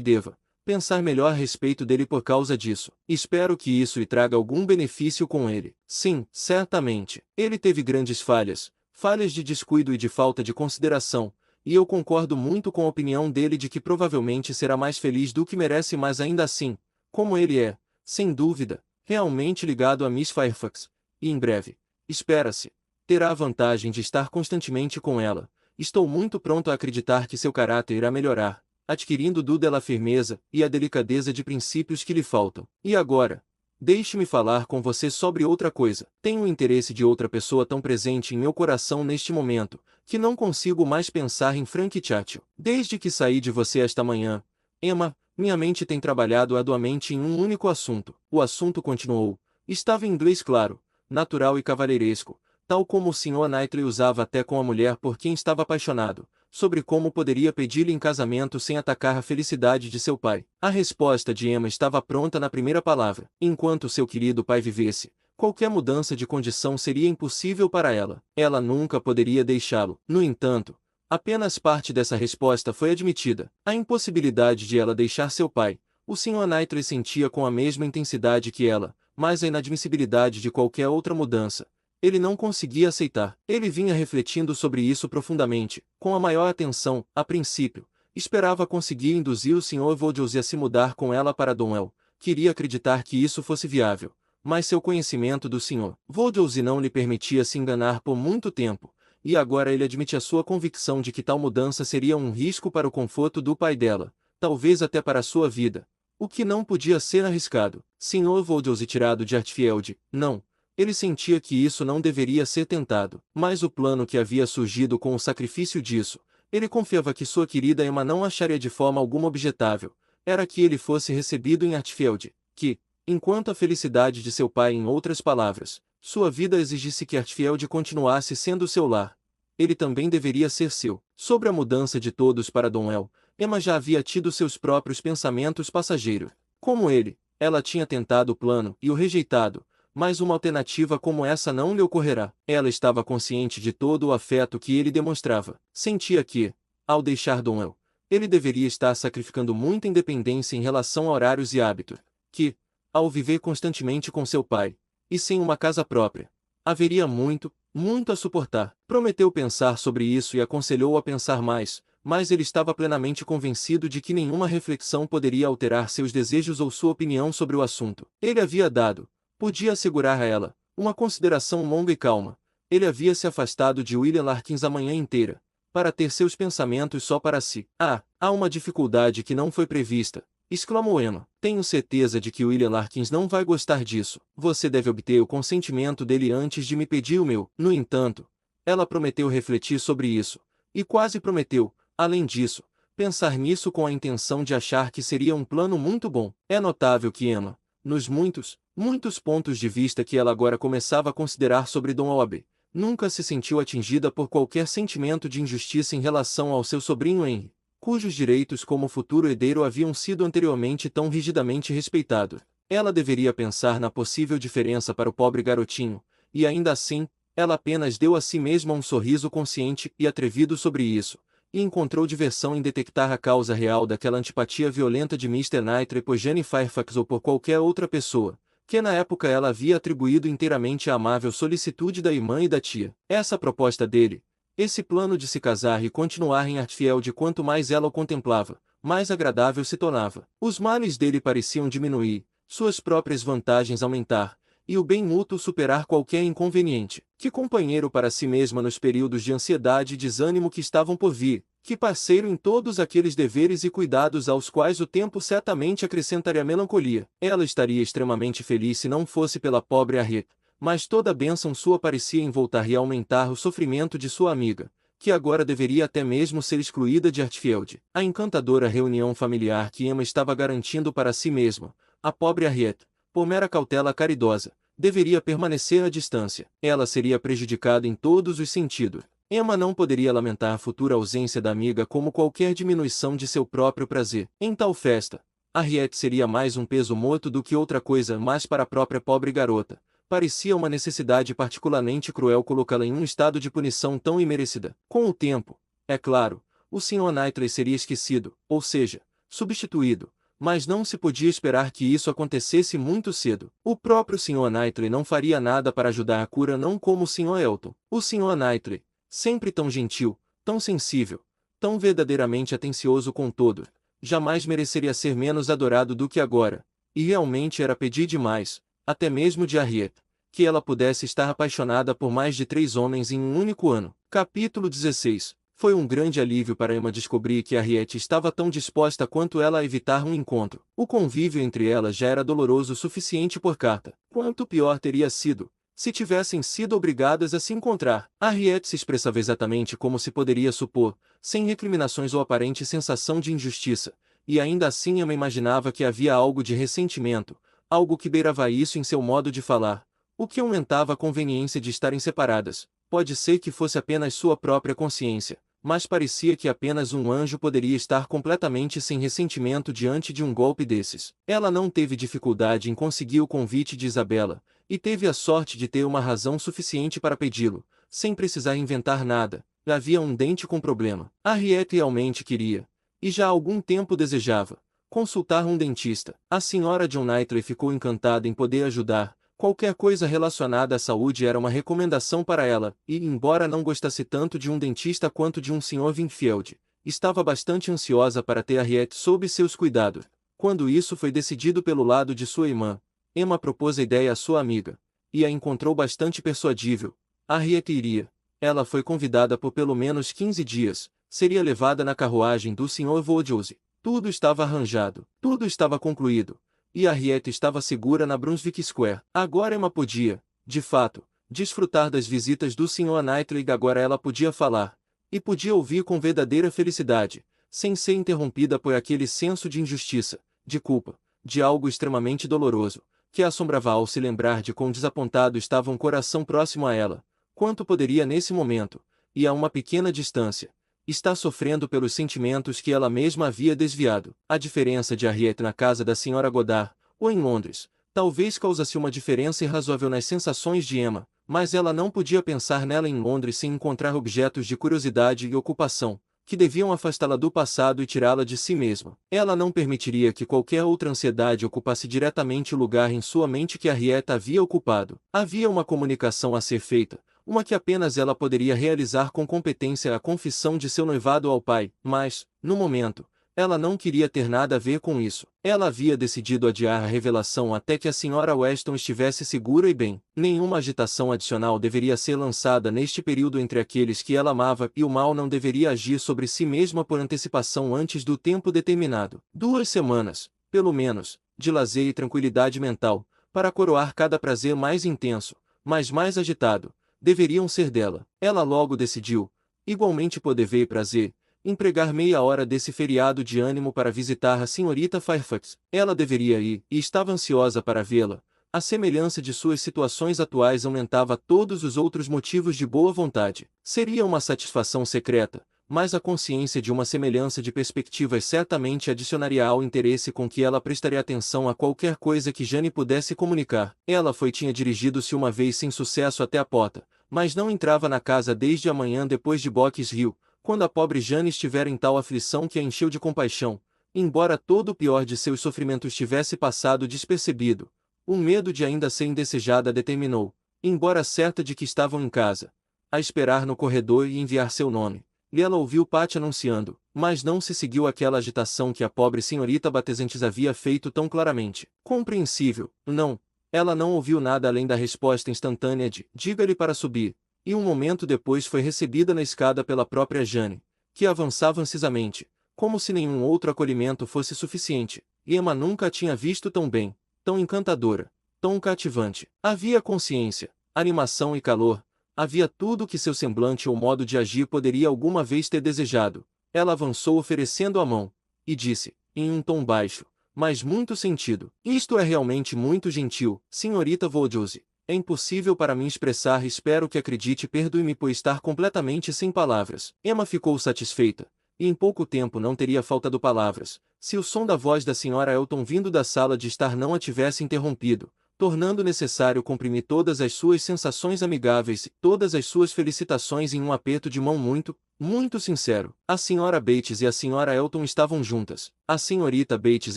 deva pensar melhor a respeito dele por causa disso. Espero que isso lhe traga algum benefício com ele. Sim, certamente. Ele teve grandes falhas, falhas de descuido e de falta de consideração, e eu concordo muito com a opinião dele de que provavelmente será mais feliz do que merece, mas ainda assim, como ele é, sem dúvida, realmente ligado a Miss Fairfax, e em breve, espera-se, terá a vantagem de estar constantemente com ela. Estou muito pronto a acreditar que seu caráter irá melhorar, adquirindo dela a firmeza e a delicadeza de princípios que lhe faltam. E agora, deixe-me falar com você sobre outra coisa. Tenho o interesse de outra pessoa tão presente em meu coração neste momento, que não consigo mais pensar em Frank Churchill. Desde que saí de você esta manhã, Emma, minha mente tem trabalhado arduamente em um único assunto. O assunto continuou. Estava em inglês claro, natural e cavalheiresco, tal como o Sr. Knightley usava até com a mulher por quem estava apaixonado, sobre como poderia pedir-lhe em casamento sem atacar a felicidade de seu pai. A resposta de Emma estava pronta na primeira palavra. Enquanto seu querido pai vivesse, qualquer mudança de condição seria impossível para ela. Ela nunca poderia deixá-lo. No entanto, apenas parte dessa resposta foi admitida. A impossibilidade de ela deixar seu pai. O Sr. Knightley sentia com a mesma intensidade que ela, mas a inadmissibilidade de qualquer outra mudança. Ele não conseguia aceitar. Ele vinha refletindo sobre isso profundamente, com a maior atenção, a princípio. Esperava conseguir induzir o Sr. Voldiosi a se mudar com ela para Donwell. Queria acreditar que isso fosse viável. Mas seu conhecimento do Sr. Voldiosi não lhe permitia se enganar por muito tempo, e agora ele admite a sua convicção de que tal mudança seria um risco para o conforto do pai dela, talvez até para a sua vida, o que não podia ser arriscado. Sr. Voldiosi tirado de Hartfield, não. Ele sentia que isso não deveria ser tentado, mas o plano que havia surgido com o sacrifício disso, ele confiava que sua querida Emma não acharia de forma alguma objetável, era que ele fosse recebido em Hartfield, que, enquanto a felicidade de seu pai, em outras palavras, sua vida exigisse que Hartfield continuasse sendo seu lar, ele também deveria ser seu. Sobre a mudança de todos para Donwell, Emma já havia tido seus próprios pensamentos passageiros. Como ele, ela tinha tentado o plano e o rejeitado, mas uma alternativa como essa não lhe ocorrerá. Ela estava consciente de todo o afeto que ele demonstrava. Sentia que, ao deixar Donwell, ele deveria estar sacrificando muita independência em relação a horários e hábitos, que, ao viver constantemente com seu pai, e sem uma casa própria, haveria muito, muito a suportar. Prometeu pensar sobre isso e aconselhou a pensar mais, mas ele estava plenamente convencido de que nenhuma reflexão poderia alterar seus desejos ou sua opinião sobre o assunto. Ele havia dado, podia assegurar a ela, uma consideração longa e calma. Ele havia se afastado de William Larkins a manhã inteira, para ter seus pensamentos só para si. Há uma dificuldade que não foi prevista, exclamou Emma. Tenho certeza de que William Larkins não vai gostar disso. Você deve obter o consentimento dele antes de me pedir o meu. No entanto, ela prometeu refletir sobre isso, e quase prometeu, além disso, pensar nisso com a intenção de achar que seria um plano muito bom. É notável que Emma, nos muitos pontos de vista que ela agora começava a considerar sobre Donwell, nunca se sentiu atingida por qualquer sentimento de injustiça em relação ao seu sobrinho Henry, cujos direitos como futuro herdeiro haviam sido anteriormente tão rigidamente respeitados. Ela deveria pensar na possível diferença para o pobre garotinho, e ainda assim, ela apenas deu a si mesma um sorriso consciente e atrevido sobre isso, e encontrou diversão em detectar a causa real daquela antipatia violenta de Mr. Knightley por Jane Fairfax ou por qualquer outra pessoa, que na época ela havia atribuído inteiramente à amável solicitude da irmã e da tia. Essa proposta dele, esse plano de se casar e continuar em Hartfield, quanto mais ela o contemplava, mais agradável se tornava. Os males dele pareciam diminuir, suas próprias vantagens aumentar, e o bem mútuo superar qualquer inconveniente. Que companheiro para si mesma nos períodos de ansiedade e desânimo que estavam por vir, que parceiro em todos aqueles deveres e cuidados aos quais o tempo certamente acrescentaria melancolia. Ela estaria extremamente feliz se não fosse pela pobre Harriet, mas toda a bênção sua parecia envoltar e aumentar o sofrimento de sua amiga, que agora deveria até mesmo ser excluída de Hartfield. A encantadora reunião familiar que Emma estava garantindo para si mesma, a pobre Harriet, por mera cautela caridosa, deveria permanecer à distância. Ela seria prejudicada em todos os sentidos. Emma não poderia lamentar a futura ausência da amiga como qualquer diminuição de seu próprio prazer. Em tal festa, Harriet seria mais um peso morto do que outra coisa, mas para a própria pobre garota, parecia uma necessidade particularmente cruel colocá-la em um estado de punição tão imerecida. Com o tempo, é claro, o Sr. Knightley seria esquecido, ou seja, substituído. Mas não se podia esperar que isso acontecesse muito cedo. O próprio Sr. Knightley não faria nada para ajudar a cura, não como o Sr. Elton. O Sr. Knightley, sempre tão gentil, tão sensível, tão verdadeiramente atencioso com todos, jamais mereceria ser menos adorado do que agora. E realmente era pedir demais, até mesmo de Harriet, que ela pudesse estar apaixonada por mais de 3 homens em um único ano. Capítulo 16. Foi um grande alívio para Emma descobrir que Harriet estava tão disposta quanto ela a evitar um encontro. O convívio entre elas já era doloroso o suficiente por carta. Quanto pior teria sido se tivessem sido obrigadas a se encontrar. Harriet se expressava exatamente como se poderia supor, sem recriminações ou aparente sensação de injustiça, e ainda assim Emma imaginava que havia algo de ressentimento, algo que beirava isso em seu modo de falar, o que aumentava a conveniência de estarem separadas. Pode ser que fosse apenas sua própria consciência, mas parecia que apenas um anjo poderia estar completamente sem ressentimento diante de um golpe desses. Ela não teve dificuldade em conseguir o convite de Isabela, e teve a sorte de ter uma razão suficiente para pedi-lo, sem precisar inventar nada. Havia um dente com problema. Harriet realmente queria, e já há algum tempo desejava, consultar um dentista. A senhora John Knightley ficou encantada em poder ajudar. Qualquer coisa relacionada à saúde era uma recomendação para ela, e, embora não gostasse tanto de um dentista quanto de um Sr. Wingfield, estava bastante ansiosa para ter Harriet sob seus cuidados. Quando isso foi decidido pelo lado de sua irmã, Emma propôs a ideia à sua amiga, e a encontrou bastante persuadível. Harriet iria. Ela foi convidada por pelo menos 15 dias, seria levada na carruagem do Sr. Woodhouse. Tudo estava arranjado, tudo estava concluído. E Harriet estava segura na Brunswick Square. Agora Emma podia, de fato, desfrutar das visitas do Sr. Knightley. Agora ela podia falar, e podia ouvir com verdadeira felicidade, sem ser interrompida por aquele senso de injustiça, de culpa, de algo extremamente doloroso, que a assombrava ao se lembrar de quão desapontado estava um coração próximo a ela. Quanto poderia nesse momento, e a uma pequena distância, estar sofrendo pelos sentimentos que ela mesma havia desviado. A diferença de Harriet na casa da Sra. Goddard, ou em Londres, talvez causasse uma diferença irrazoável nas sensações de Emma, mas ela não podia pensar nela em Londres sem encontrar objetos de curiosidade e ocupação, que deviam afastá-la do passado e tirá-la de si mesma. Ela não permitiria que qualquer outra ansiedade ocupasse diretamente o lugar em sua mente que Harriet havia ocupado. Havia uma comunicação a ser feita, uma que apenas ela poderia realizar com competência, a confissão de seu noivado ao pai, mas, no momento, ela não queria ter nada a ver com isso. Ela havia decidido adiar a revelação até que a Sra. Weston estivesse segura e bem. Nenhuma agitação adicional deveria ser lançada neste período entre aqueles que ela amava, e o mal não deveria agir sobre si mesma por antecipação antes do tempo determinado. 2 semanas, pelo menos, de lazer e tranquilidade mental, para coroar cada prazer mais intenso, mas mais agitado, deveriam ser dela. Ela logo decidiu, igualmente por dever e prazer, empregar meia hora desse feriado de ânimo para visitar a senhorita Fairfax. Ela deveria ir, e estava ansiosa para vê-la. A semelhança de suas situações atuais aumentava todos os outros motivos de boa vontade. Seria uma satisfação secreta, mas a consciência de uma semelhança de perspectivas certamente adicionaria ao interesse com que ela prestaria atenção a qualquer coisa que Jane pudesse comunicar. Ela tinha dirigido-se uma vez sem sucesso até a porta, mas não entrava na casa desde a manhã depois de Box Hill, quando a pobre Jane estivera em tal aflição que a encheu de compaixão, embora todo o pior de seus sofrimentos tivesse passado despercebido. O medo de ainda ser indesejada a determinou, embora certa de que estavam em casa, a esperar no corredor e enviar seu nome. E ela ouviu Patty anunciando, mas não se seguiu aquela agitação que a pobre senhorita Batesentes havia feito tão claramente. Compreensível, não. Ela não ouviu nada além da resposta instantânea de "diga-lhe para subir", e um momento depois foi recebida na escada pela própria Jane, que avançava ansiosamente, como se nenhum outro acolhimento fosse suficiente. E Emma nunca a tinha visto tão bem, tão encantadora, tão cativante. Havia consciência, animação e calor. Havia tudo o que seu semblante ou modo de agir poderia alguma vez ter desejado. Ela avançou oferecendo a mão, e disse, em um tom baixo, mas muito sentido: "Isto é realmente muito gentil, senhorita Woodhouse. É impossível para mim expressar e espero que acredite, perdoe-me por estar completamente sem palavras." Emma ficou satisfeita, e em pouco tempo não teria faltado palavras, se o som da voz da Sra. Elton vindo da sala de estar não a tivesse interrompido, tornando necessário comprimir todas as suas sensações amigáveis e todas as suas felicitações em um aperto de mão muito, Muito sincero. A senhora Bates e a senhora Elton estavam juntas. A senhorita Bates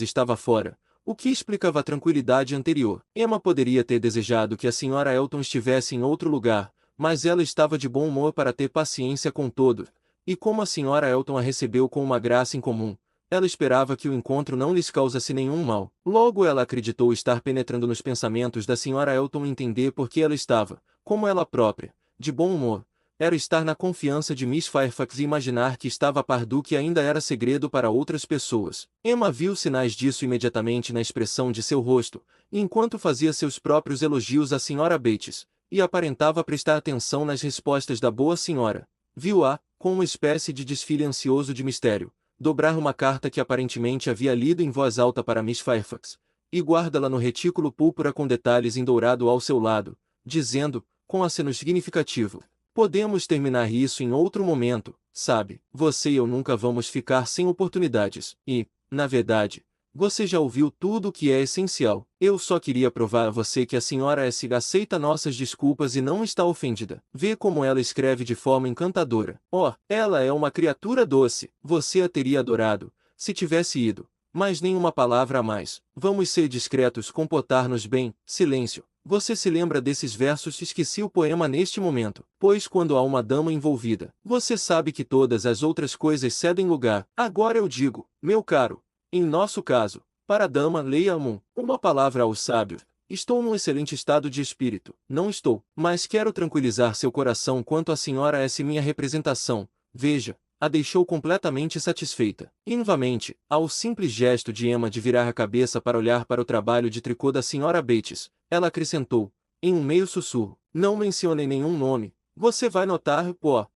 estava fora, o que explicava a tranquilidade anterior. Emma poderia ter desejado que a senhora Elton estivesse em outro lugar, mas ela estava de bom humor para ter paciência com todos. E como a senhora Elton a recebeu com uma graça incomum, ela esperava que o encontro não lhes causasse nenhum mal. Logo ela acreditou estar penetrando nos pensamentos da senhora Elton e entender por que ela estava, como ela própria, de bom humor. Era estar na confiança de Miss Fairfax e imaginar que estava a par do que ainda era segredo para outras pessoas. Emma viu sinais disso imediatamente na expressão de seu rosto, enquanto fazia seus próprios elogios à senhora Bates, e aparentava prestar atenção nas respostas da boa senhora. Viu-a, com uma espécie de desfile ansioso de mistério, dobrar uma carta que aparentemente havia lido em voz alta para Miss Fairfax, e guarda-la no retículo púrpura com detalhes em dourado ao seu lado, dizendo, com aceno significativo: podemos terminar isso em outro momento, sabe? Você e eu nunca vamos ficar sem oportunidades. E, na verdade, você já ouviu tudo o que é essencial. Eu só queria provar a você que a senhora S. aceita nossas desculpas e não está ofendida. Vê como ela escreve de forma encantadora. Oh, ela é uma criatura doce. Você a teria adorado, se tivesse ido. Mas nenhuma palavra a mais. Vamos ser discretos, comportar-nos bem. Silêncio. Você se lembra desses versos? Esqueci o poema neste momento. Pois quando há uma dama envolvida, você sabe que todas as outras coisas cedem lugar. Agora eu digo, meu caro, em nosso caso, para a dama, leia uma palavra ao sábio. Estou num excelente estado de espírito. Não estou, mas quero tranquilizar seu coração quanto à senhora S. Minha representação, veja, a deixou completamente satisfeita. Invamente, ao simples gesto de Emma de virar a cabeça para olhar para o trabalho de tricô da senhora Bates, ela acrescentou, em um meio sussurro: não mencionei nenhum nome. Você vai notar,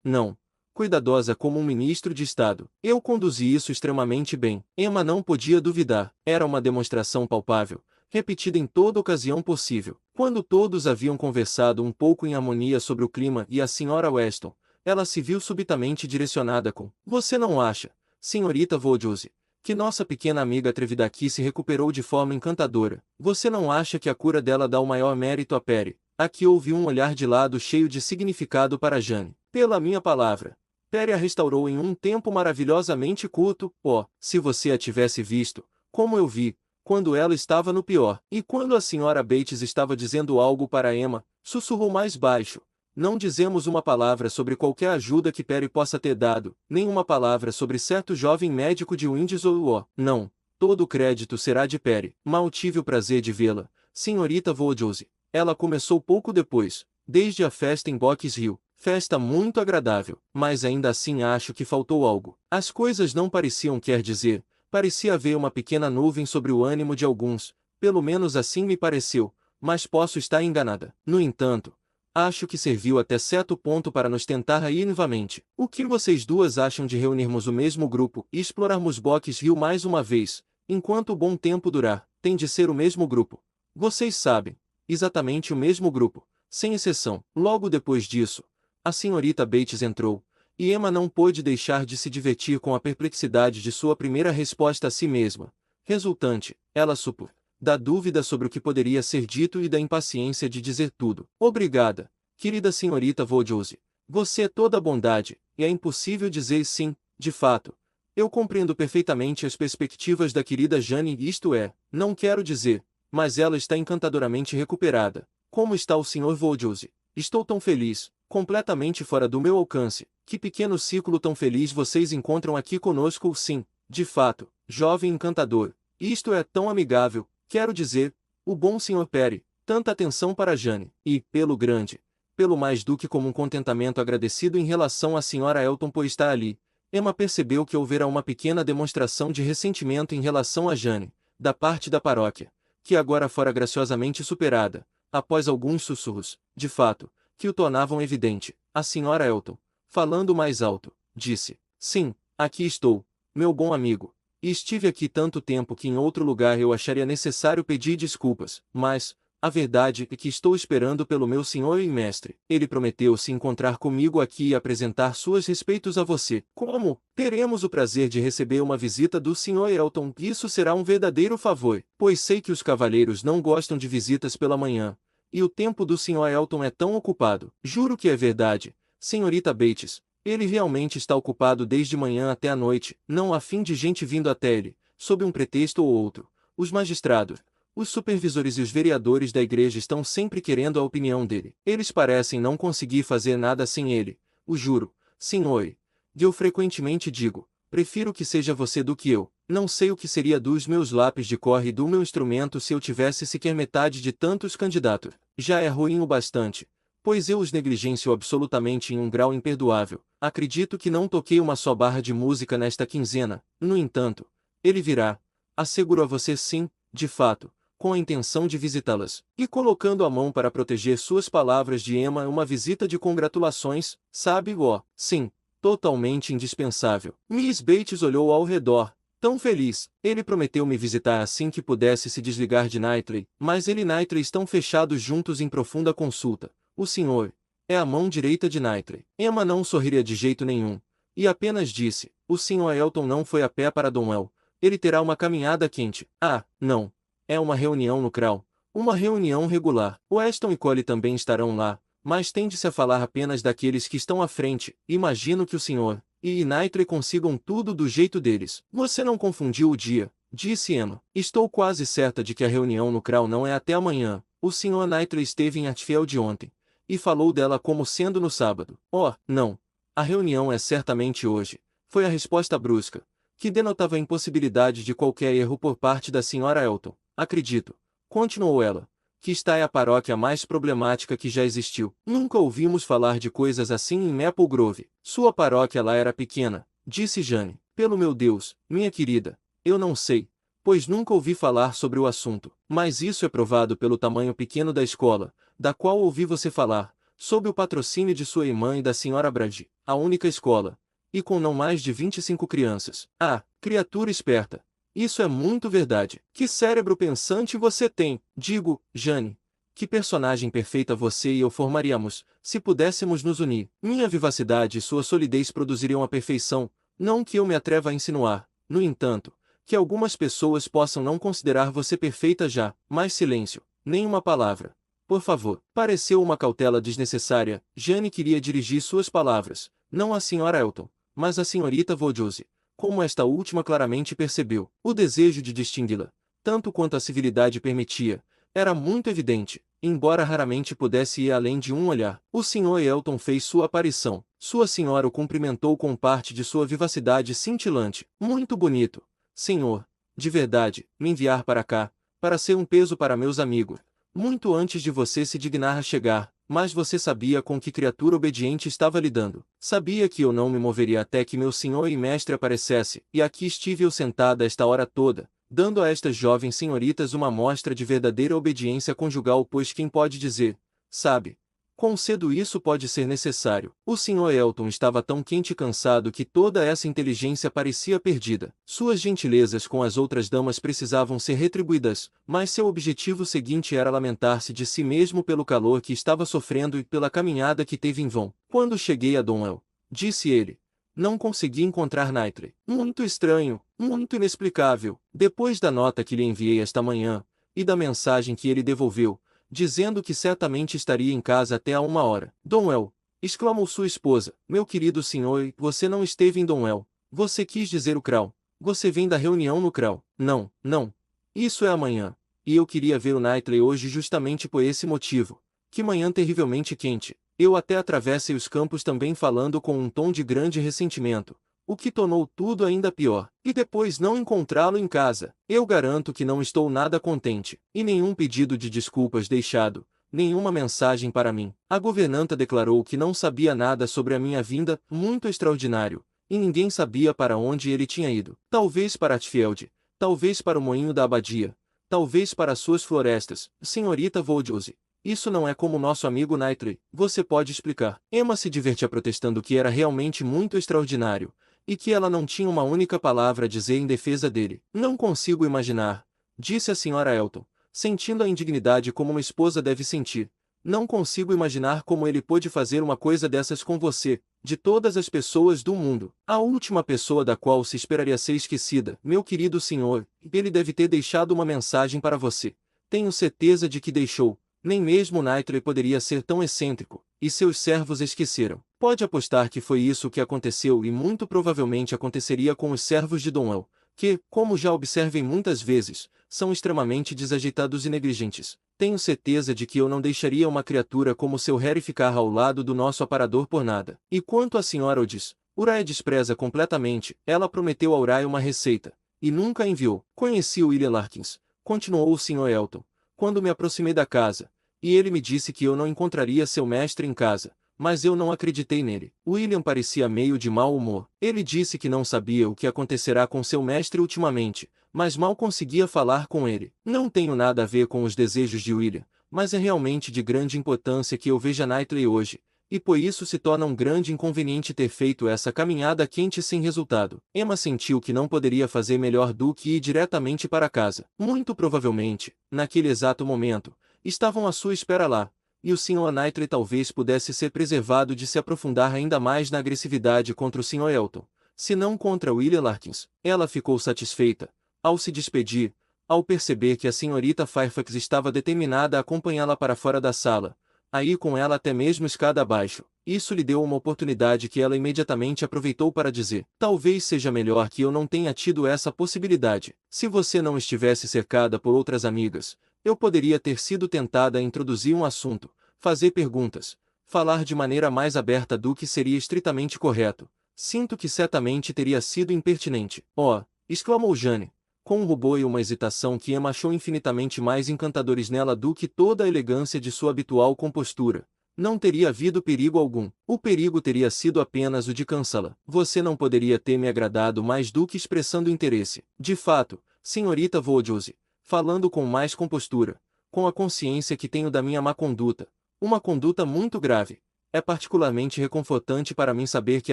não. Cuidadosa como um ministro de Estado. Eu conduzi isso extremamente bem. Emma não podia duvidar. Era uma demonstração palpável, repetida em toda ocasião possível. Quando todos haviam conversado um pouco em harmonia sobre o clima e a senhora Weston, ela se viu subitamente direcionada com: você não acha, senhorita Woodhouse, que nossa pequena amiga atrevida aqui se recuperou de forma encantadora? Você não acha que a cura dela dá o maior mérito a Perry? Aqui houve um olhar de lado cheio de significado para Jane. Pela minha palavra, Perry a restaurou em um tempo maravilhosamente curto. Se você a tivesse visto, como eu vi, quando ela estava no pior. E quando a senhora Bates estava dizendo algo para Emma, sussurrou mais baixo: não dizemos uma palavra sobre qualquer ajuda que Perry possa ter dado, nem uma palavra sobre certo jovem médico de Windsor. Não, todo o crédito será de Perry. Mal tive o prazer de vê-la, senhorita Woodhouse. Ela começou pouco depois, desde a festa em Box Hill. Festa muito agradável, mas ainda assim acho que faltou algo. As coisas não pareciam, quer dizer, parecia haver uma pequena nuvem sobre o ânimo de alguns, pelo menos assim me pareceu, mas posso estar enganada. No entanto, acho que serviu até certo ponto para nos tentar aí novamente. O que vocês duas acham de reunirmos o mesmo grupo e explorarmos Box Hill mais uma vez, enquanto o bom tempo durar? Tem de ser o mesmo grupo. Vocês sabem, exatamente o mesmo grupo, sem exceção. Logo depois disso, a senhorita Bates entrou, e Emma não pôde deixar de se divertir com a perplexidade de sua primeira resposta a si mesma. Resultante, ela supôs, da dúvida sobre o que poderia ser dito e da impaciência de dizer tudo. Obrigada, querida senhorita Woodhouse. Você é toda bondade, e é impossível dizer sim, de fato. Eu compreendo perfeitamente as perspectivas da querida Jane, isto é, não quero dizer, mas ela está encantadoramente recuperada. Como está o Sr. Woodhouse? Estou tão feliz, completamente fora do meu alcance. Que pequeno ciclo tão feliz vocês encontram aqui conosco. Sim, de fato, jovem encantador. Isto é tão amigável, quero dizer, o bom Sr. Perry. Tanta atenção para Jane, e, pelo mais do que como um contentamento agradecido em relação à Sra. Elton por estar ali, Emma percebeu que houvera uma pequena demonstração de ressentimento em relação a Jane, da parte da paróquia, que agora fora graciosamente superada, após alguns sussurros, de fato, que o tornavam evidente. A Sra. Elton, falando mais alto, disse: sim, aqui estou, meu bom amigo. E estive aqui tanto tempo que em outro lugar eu acharia necessário pedir desculpas, mas, a verdade é que estou esperando pelo meu senhor e mestre. Ele prometeu se encontrar comigo aqui e apresentar suas respeitos a você. Como? Teremos o prazer de receber uma visita do Sr. Elton. Isso será um verdadeiro favor, pois sei que os cavalheiros não gostam de visitas pela manhã, e o tempo do Sr. Elton é tão ocupado. Juro que é verdade, senhorita Bates. Ele realmente está ocupado desde manhã até a noite, não há fim de gente vindo até ele, sob um pretexto ou outro. Os magistrados, os supervisores e os vereadores da igreja estão sempre querendo a opinião dele. Eles parecem não conseguir fazer nada sem ele. O juro, senhor. Eu frequentemente digo, prefiro que seja você do que eu. Não sei o que seria dos meus lápis de cor e do meu instrumento se eu tivesse sequer metade de tantos candidatos. Já é ruim o bastante, pois eu os negligencio absolutamente em um grau imperdoável. Acredito que não toquei uma só barra de música nesta quinzena. No entanto, ele virá. Asseguro a você sim, de fato, com a intenção de visitá-las. E colocando a mão para proteger suas palavras de Emma, uma visita de congratulações, sabe, sim, totalmente indispensável. Miss Bates olhou ao redor, tão feliz. Ele prometeu me visitar assim que pudesse se desligar de Knightley, mas ele e Knightley estão fechados juntos em profunda consulta. O senhor é a mão direita de Knightley. Emma não sorriria de jeito nenhum, e apenas disse, o Sr. Elton não foi a pé para Donwell. Ele terá uma caminhada quente. Ah, não. É uma reunião no Crown. Uma reunião regular. Weston e Collie também estarão lá, mas tende-se a falar apenas daqueles que estão à frente. Imagino que o senhor e Knightley consigam tudo do jeito deles. Você não confundiu o dia, disse Emma. Estou quase certa de que a reunião no Crown não é até amanhã. O Sr. Knightley esteve em Hatfield ontem, e falou dela como sendo no sábado. Oh, não. A reunião é certamente hoje. Foi a resposta brusca, que denotava a impossibilidade de qualquer erro por parte da Sra. Elton. Acredito, continuou ela, que esta é a paróquia mais problemática que já existiu. Nunca ouvimos falar de coisas assim em Maple Grove. Sua paróquia lá era pequena, disse Jane. Pelo meu Deus, minha querida, eu não sei, pois nunca ouvi falar sobre o assunto. Mas isso é provado pelo tamanho pequeno da escola, da qual ouvi você falar, sob o patrocínio de sua irmã e da Sra. Brady, a única escola, e com não mais de 25 crianças. Ah, criatura esperta! Isso é muito verdade. Que cérebro pensante você tem, digo, Jane. Que personagem perfeita você e eu formaríamos, se pudéssemos nos unir. Minha vivacidade e sua solidez produziriam a perfeição, não que eu me atreva a insinuar, no entanto, que algumas pessoas possam não considerar você perfeita já. Mais silêncio, nenhuma palavra. Por favor. Pareceu uma cautela desnecessária. Jane queria dirigir suas palavras, não à Sra. Elton, mas à senhorita Vaudoise. Como esta última claramente percebeu, o desejo de distingui-la, tanto quanto a civilidade permitia, era muito evidente, embora raramente pudesse ir além de um olhar. O Sr. Elton fez sua aparição. Sua senhora o cumprimentou com parte de sua vivacidade cintilante. Muito bonito, senhor. De verdade, me enviar para cá, para ser um peso para meus amigos. Muito antes de você se dignar a chegar, mas você sabia com que criatura obediente estava lidando. Sabia que eu não me moveria até que meu senhor e mestre aparecesse, e aqui estive eu sentada esta hora toda, dando a estas jovens senhoritas uma mostra de verdadeira obediência conjugal, pois quem pode dizer, sabe, quão cedo isso pode ser necessário. O Sr. Elton estava tão quente e cansado que toda essa inteligência parecia perdida. Suas gentilezas com as outras damas precisavam ser retribuídas, mas seu objetivo seguinte era lamentar-se de si mesmo pelo calor que estava sofrendo e pela caminhada que teve em vão. Quando cheguei a Donwell, disse ele, não consegui encontrar Knightley. Muito estranho, muito inexplicável. Depois da nota que lhe enviei esta manhã, e da mensagem que ele devolveu, dizendo que certamente estaria em casa até a 1 hora. Donwell, exclamou sua esposa, meu querido senhor, você não esteve em Donwell. Você quis dizer o Crown. Você vem da reunião no Crown. Não, não. Isso é amanhã. E eu queria ver o Knightley hoje justamente por esse motivo. Que manhã terrivelmente quente. Eu até atravessei os campos também falando com um tom de grande ressentimento, o que tornou tudo ainda pior. E depois não encontrá-lo em casa. Eu garanto que não estou nada contente. E nenhum pedido de desculpas deixado, nenhuma mensagem para mim. A governanta declarou que não sabia nada sobre a minha vinda, muito extraordinário, e ninguém sabia para onde ele tinha ido. Talvez para Hatfield, talvez para o moinho da abadia, talvez para suas florestas. Senhorita Vaudoise, isso não é como nosso amigo Knightley. Você pode explicar. Emma se divertia protestando que era realmente muito extraordinário, e que ela não tinha uma única palavra a dizer em defesa dele. Não consigo imaginar, disse a Sra. Elton, sentindo a indignidade como uma esposa deve sentir. Não consigo imaginar como ele pôde fazer uma coisa dessas com você, de todas as pessoas do mundo. A última pessoa da qual se esperaria ser esquecida, meu querido senhor, ele deve ter deixado uma mensagem para você. Tenho certeza de que deixou. Nem mesmo Knightley poderia ser tão excêntrico, e seus servos esqueceram. Pode apostar que foi isso que aconteceu e muito provavelmente aconteceria com os servos de Donwell, que, como já observei muitas vezes, são extremamente desajeitados e negligentes. Tenho certeza de que eu não deixaria uma criatura como seu Harry ficar ao lado do nosso aparador por nada. E quanto à senhora Otis, Uriah despreza completamente. Ela prometeu a Uriah uma receita, e nunca a enviou. Conheci o William Larkins, continuou o Sr. Elton, quando me aproximei da casa, e ele me disse que eu não encontraria seu mestre em casa. Mas eu não acreditei nele. William parecia meio de mau humor. Ele disse que não sabia o que acontecerá com seu mestre ultimamente, mas mal conseguia falar com ele. Não tenho nada a ver com os desejos de William, mas é realmente de grande importância que eu veja Knightley hoje, e por isso se torna um grande inconveniente ter feito essa caminhada quente sem resultado. Emma sentiu que não poderia fazer melhor do que ir diretamente para casa. Muito provavelmente, naquele exato momento, estavam à sua espera lá, e o Sr. Knightley talvez pudesse ser preservado de se aprofundar ainda mais na agressividade contra o Sr. Elton, se não contra William Larkins. Ela ficou satisfeita, ao se despedir, ao perceber que a senhorita Fairfax estava determinada a acompanhá-la para fora da sala, a ir com ela até mesmo escada abaixo. Isso lhe deu uma oportunidade que ela imediatamente aproveitou para dizer: talvez seja melhor que eu não tenha tido essa possibilidade. Se você não estivesse cercada por outras amigas, eu poderia ter sido tentada a introduzir um assunto, fazer perguntas, falar de maneira mais aberta do que seria estritamente correto. Sinto que certamente teria sido impertinente. Oh! Exclamou Jane, com um rubor e uma hesitação que Emma achou infinitamente mais encantadores nela do que toda a elegância de sua habitual compostura. Não teria havido perigo algum. O perigo teria sido apenas o de cansá-la. Você não poderia ter me agradado mais do que expressando interesse. De fato, senhorita Woodhouse, falando com mais compostura, com a consciência que tenho da minha má conduta, uma conduta muito grave, é particularmente reconfortante para mim saber que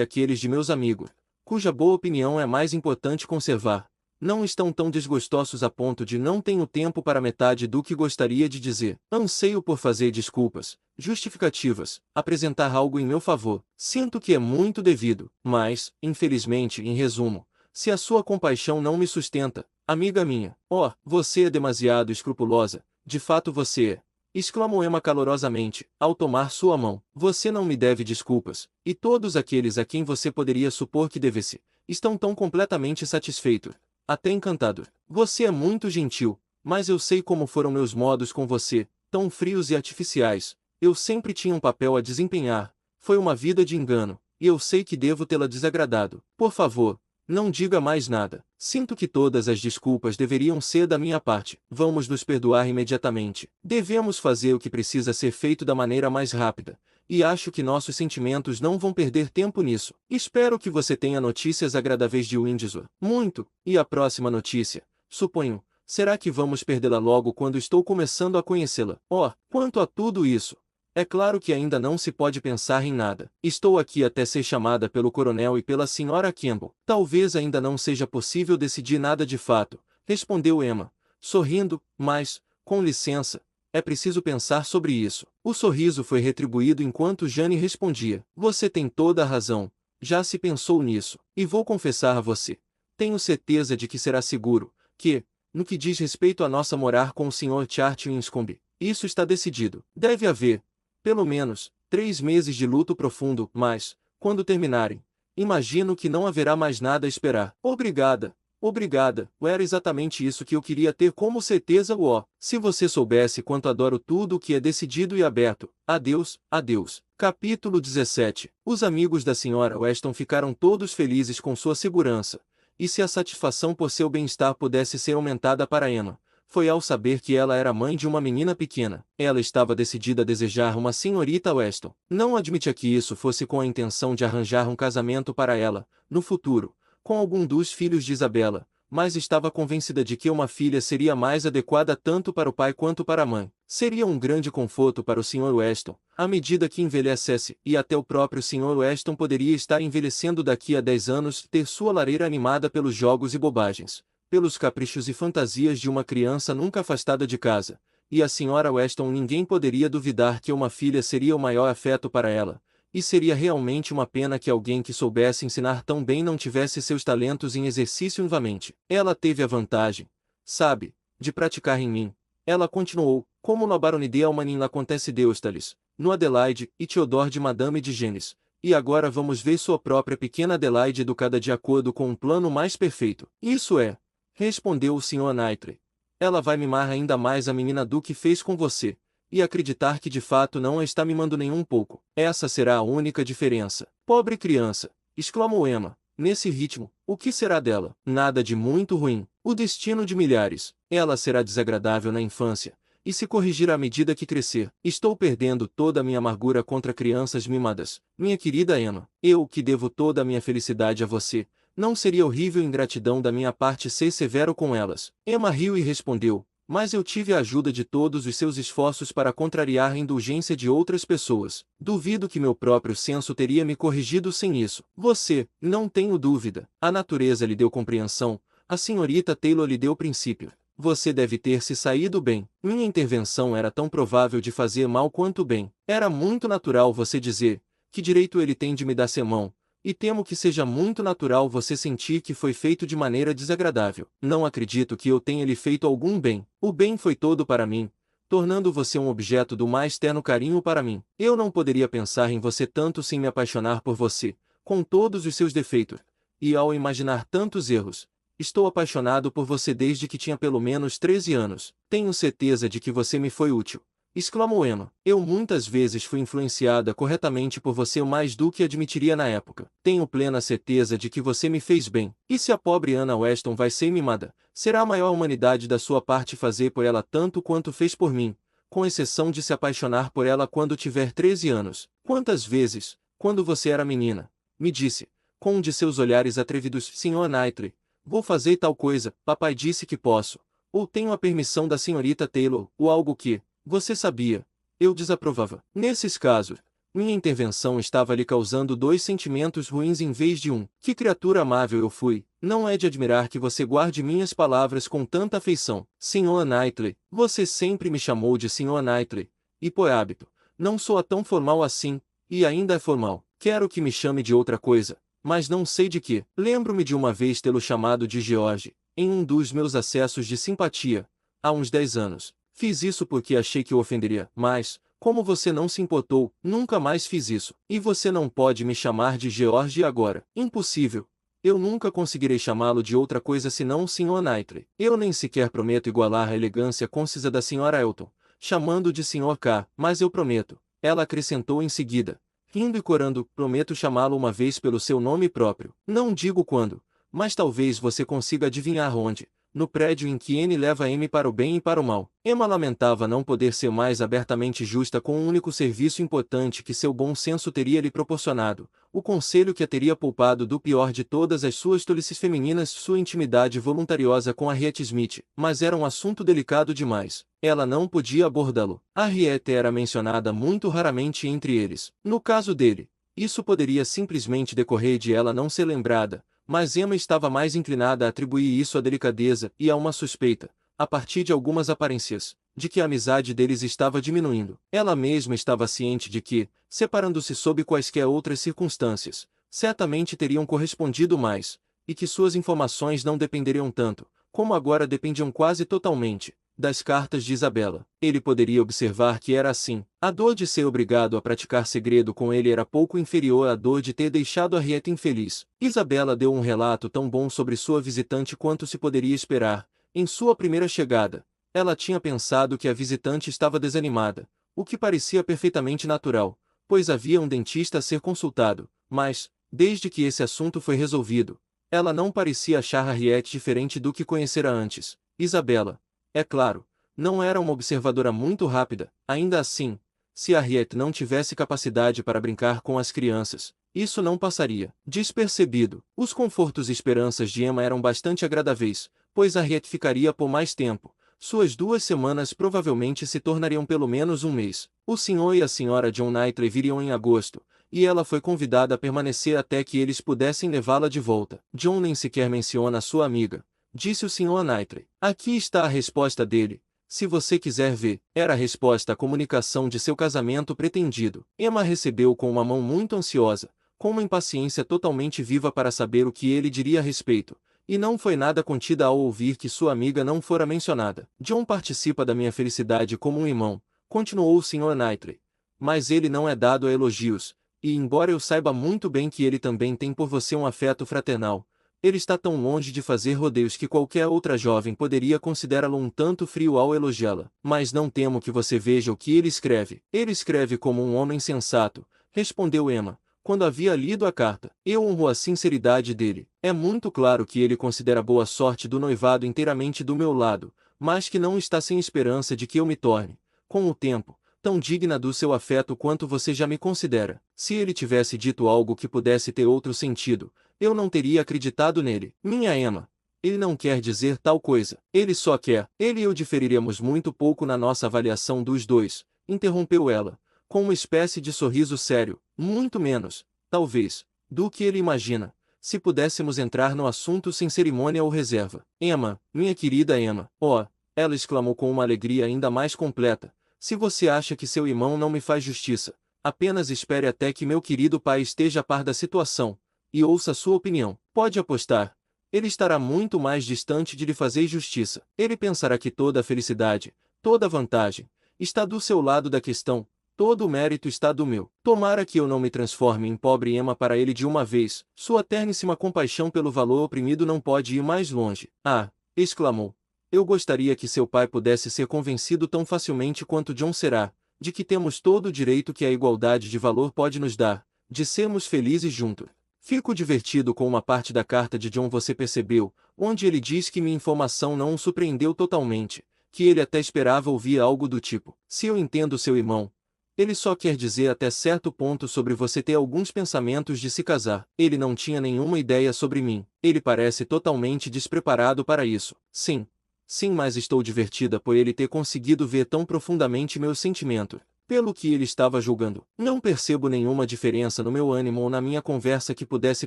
aqueles de meus amigos, cuja boa opinião é mais importante conservar, não estão tão desgostosos a ponto de não tenho tempo para metade do que gostaria de dizer. Anseio por fazer desculpas, justificativas, apresentar algo em meu favor. Sinto que é muito devido, mas, infelizmente, em resumo, se a sua compaixão não me sustenta, amiga minha, oh, você é demasiado escrupulosa, de fato você é, exclamou Emma calorosamente, ao tomar sua mão. Você não me deve desculpas, e todos aqueles a quem você poderia supor que devesse, estão tão completamente satisfeitos, até encantado. Você é muito gentil, mas eu sei como foram meus modos com você, tão frios e artificiais. Eu sempre tinha um papel a desempenhar, foi uma vida de engano, e eu sei que devo tê-la desagradado. Por favor, não diga mais nada. Sinto que todas as desculpas deveriam ser da minha parte. Vamos nos perdoar imediatamente. Devemos fazer o que precisa ser feito da maneira mais rápida, e acho que nossos sentimentos não vão perder tempo nisso. Espero que você tenha notícias agradáveis de Windsor. Muito. E a próxima notícia, suponho, será que vamos perdê-la logo quando estou começando a conhecê-la? Oh, quanto a tudo isso! É claro que ainda não se pode pensar em nada. Estou aqui até ser chamada pelo coronel e pela senhora Campbell. Talvez ainda não seja possível decidir nada de fato, respondeu Emma, sorrindo, mas, com licença, é preciso pensar sobre isso. O sorriso foi retribuído enquanto Jane respondia: você tem toda a razão, já se pensou nisso, e vou confessar a você. Tenho certeza de que será seguro, que, no que diz respeito a nossa morar com o Sr. Churchill em Scombe, isso está decidido. Deve haver, pelo menos, 3 meses de luto profundo, mas, quando terminarem, imagino que não haverá mais nada a esperar. Obrigada, obrigada, era exatamente isso que eu queria ter como certeza. Se você soubesse quanto adoro tudo o que é decidido e aberto. Adeus, adeus. Capítulo 17. Os amigos da Sra. Weston ficaram todos felizes com sua segurança, e se a satisfação por seu bem-estar pudesse ser aumentada para Emma, foi ao saber que ela era mãe de uma menina pequena. Ela estava decidida a desejar uma senhorita Weston. Não admitia que isso fosse com a intenção de arranjar um casamento para ela, no futuro, com algum dos filhos de Isabela, mas estava convencida de que uma filha seria mais adequada tanto para o pai quanto para a mãe. Seria um grande conforto para o Sr. Weston, à medida que envelhecesse, e até o próprio Sr. Weston poderia estar envelhecendo daqui a 10 anos, ter sua lareira animada pelos jogos e bobagens, pelos caprichos e fantasias de uma criança nunca afastada de casa, e a Sra. Weston ninguém poderia duvidar que uma filha seria o maior afeto para ela, e seria realmente uma pena que alguém que soubesse ensinar tão bem não tivesse seus talentos em exercício novamente. Ela teve a vantagem, sabe, de praticar em mim. Ela continuou, como no Baronnie de Almanin acontece Deustales, no Adelaide e Theodore de Madame de Genes, E agora vamos ver sua própria pequena Adelaide educada de acordo com um plano mais perfeito. Isso é, respondeu o Sr. Knightley. Ela vai mimar ainda mais a menina do que fez com você, e acreditar que de fato não a está mimando nem um pouco. Essa será a única diferença. Pobre criança, exclamou Emma. Nesse ritmo, o que será dela? Nada de muito ruim. O destino de milhares. Ela será desagradável na infância, e se corrigirá à medida que crescer. Estou perdendo toda a minha amargura contra crianças mimadas. Minha querida Emma, eu que devo toda a minha felicidade a você, não seria horrível ingratidão da minha parte ser severo com elas? Emma riu e respondeu, mas eu tive a ajuda de todos os seus esforços para contrariar a indulgência de outras pessoas. Duvido que meu próprio senso teria me corrigido sem isso. Você, não tenho dúvida. A natureza lhe deu compreensão, a senhorita Taylor lhe deu princípio. Você deve ter se saído bem. Minha intervenção era tão provável de fazer mal quanto bem. Era muito natural você dizer, que direito ele tem de me dar sermão, e temo que seja muito natural você sentir que foi feito de maneira desagradável. Não acredito que eu tenha lhe feito algum bem. O bem foi todo para mim, tornando você um objeto do mais terno carinho para mim. Eu não poderia pensar em você tanto sem me apaixonar por você, com todos os seus defeitos. E ao imaginar tantos erros, estou apaixonado por você desde que tinha pelo menos 13 anos. Tenho certeza de que você me foi útil, exclamou Emma. Eu muitas vezes fui influenciada corretamente por você mais do que admitiria na época. Tenho plena certeza de que você me fez bem. E se a pobre Anna Weston vai ser mimada, será a maior humanidade da sua parte fazer por ela tanto quanto fez por mim, com exceção de se apaixonar por ela quando tiver 13 anos. Quantas vezes, quando você era menina, me disse, com um de seus olhares atrevidos, Sr. Knightley, vou fazer tal coisa, papai disse que posso, ou tenho a permissão da senhorita Taylor, ou algo que, você sabia, eu desaprovava. Nesses casos, minha intervenção estava lhe causando dois sentimentos ruins em vez de um. Que criatura amável eu fui! Não é de admirar que você guarde minhas palavras com tanta afeição. Sr. Knightley, você sempre me chamou de Sr. Knightley, e por hábito, não soa tão formal assim, e ainda é formal. Quero que me chame de outra coisa, mas não sei de que. Lembro-me de uma vez tê-lo chamado de George, em um dos meus acessos de simpatia, há uns 10 anos. Fiz isso porque achei que o ofenderia, mas, como você não se importou, nunca mais fiz isso. E você não pode me chamar de George agora. Impossível. Eu nunca conseguirei chamá-lo de outra coisa senão o Sr. Knightley. Eu nem sequer prometo igualar a elegância concisa da Sra. Elton, chamando de Sr. K, mas eu prometo. Ela acrescentou em seguida, rindo e corando, prometo chamá-lo uma vez pelo seu nome próprio. Não digo quando, mas talvez você consiga adivinhar onde. No prédio em que N leva M para o bem e para o mal. Emma lamentava não poder ser mais abertamente justa com um único serviço importante que seu bom senso teria lhe proporcionado, o conselho que a teria poupado do pior de todas as suas tolices femininas, sua intimidade voluntariosa com Harriet Smith, mas era um assunto delicado demais. Ela não podia abordá-lo. Harriet era mencionada muito raramente entre eles. No caso dele, isso poderia simplesmente decorrer de ela não ser lembrada, mas Emma estava mais inclinada a atribuir isso à delicadeza e a uma suspeita, a partir de algumas aparências, de que a amizade deles estava diminuindo. Ela mesma estava ciente de que, separando-se sob quaisquer outras circunstâncias, certamente teriam correspondido mais, e que suas informações não dependeriam tanto, como agora dependiam quase totalmente, das cartas de Isabela. Ele poderia observar que era assim. A dor de ser obrigado a praticar segredo com ele era pouco inferior à dor de ter deixado a Harriet infeliz. Isabela deu um relato tão bom sobre sua visitante quanto se poderia esperar. Em sua primeira chegada, ela tinha pensado que a visitante estava desanimada, o que parecia perfeitamente natural, pois havia um dentista a ser consultado, mas, desde que esse assunto foi resolvido, ela não parecia achar Harriet diferente do que conhecera antes. Isabela, é claro, não era uma observadora muito rápida. Ainda assim, se Harriet não tivesse capacidade para brincar com as crianças, isso não passaria despercebido. Os confortos e esperanças de Emma eram bastante agradáveis, pois Harriet ficaria por mais tempo. Suas 2 semanas provavelmente se tornariam pelo menos um mês. O Sr. e a Sra. John Knightley viriam em agosto, e ela foi convidada a permanecer até que eles pudessem levá-la de volta. John nem sequer menciona sua amiga, disse o Sr. Knightley. Aqui está a resposta dele. Se você quiser ver, era a resposta à comunicação de seu casamento pretendido. Emma recebeu com uma mão muito ansiosa, com uma impaciência totalmente viva para saber o que ele diria a respeito, e não foi nada contida ao ouvir que sua amiga não fora mencionada. John participa da minha felicidade como um irmão, continuou o Sr. Knightley. Mas ele não é dado a elogios, e embora eu saiba muito bem que ele também tem por você um afeto fraternal, ele está tão longe de fazer rodeios que qualquer outra jovem poderia considerá-lo um tanto frio ao elogiá-la. Mas não temo que você veja o que ele escreve. Ele escreve como um homem sensato, respondeu Emma, quando havia lido a carta. Eu honro a sinceridade dele. É muito claro que ele considera boa sorte do noivado inteiramente do meu lado, mas que não está sem esperança de que eu me torne, com o tempo, tão digna do seu afeto quanto você já me considera. Se ele tivesse dito algo que pudesse ter outro sentido, eu não teria acreditado nele. Minha Emma, ele não quer dizer tal coisa. Ele só quer. Ele e eu diferiríamos muito pouco na nossa avaliação dos dois, interrompeu ela, com uma espécie de sorriso sério. Muito menos, talvez, do que ele imagina, se pudéssemos entrar no assunto sem cerimônia ou reserva. Emma, minha querida Emma, oh, ela exclamou com uma alegria ainda mais completa, se você acha que seu irmão não me faz justiça, apenas espere até que meu querido pai esteja a par da situação, e ouça sua opinião. Pode apostar. Ele estará muito mais distante de lhe fazer justiça. Ele pensará que toda a felicidade, toda a vantagem, está do seu lado da questão, todo o mérito está do meu. Tomara que eu não me transforme em pobre Emma para ele de uma vez. Sua terníssima compaixão pelo valor oprimido não pode ir mais longe. Ah! Exclamou. Eu gostaria que seu pai pudesse ser convencido tão facilmente quanto John será, de que temos todo o direito que a igualdade de valor pode nos dar, de sermos felizes juntos. Fico divertido com uma parte da carta de John, você percebeu, onde ele diz que minha informação não o surpreendeu totalmente, que ele até esperava ouvir algo do tipo: se eu entendo seu irmão, ele só quer dizer até certo ponto sobre você ter alguns pensamentos de se casar. Ele não tinha nenhuma ideia sobre mim. Ele parece totalmente despreparado para isso. Sim. Sim, mas estou divertida por ele ter conseguido ver tão profundamente meu sentimento. Pelo que ele estava julgando, não percebo nenhuma diferença no meu ânimo ou na minha conversa que pudesse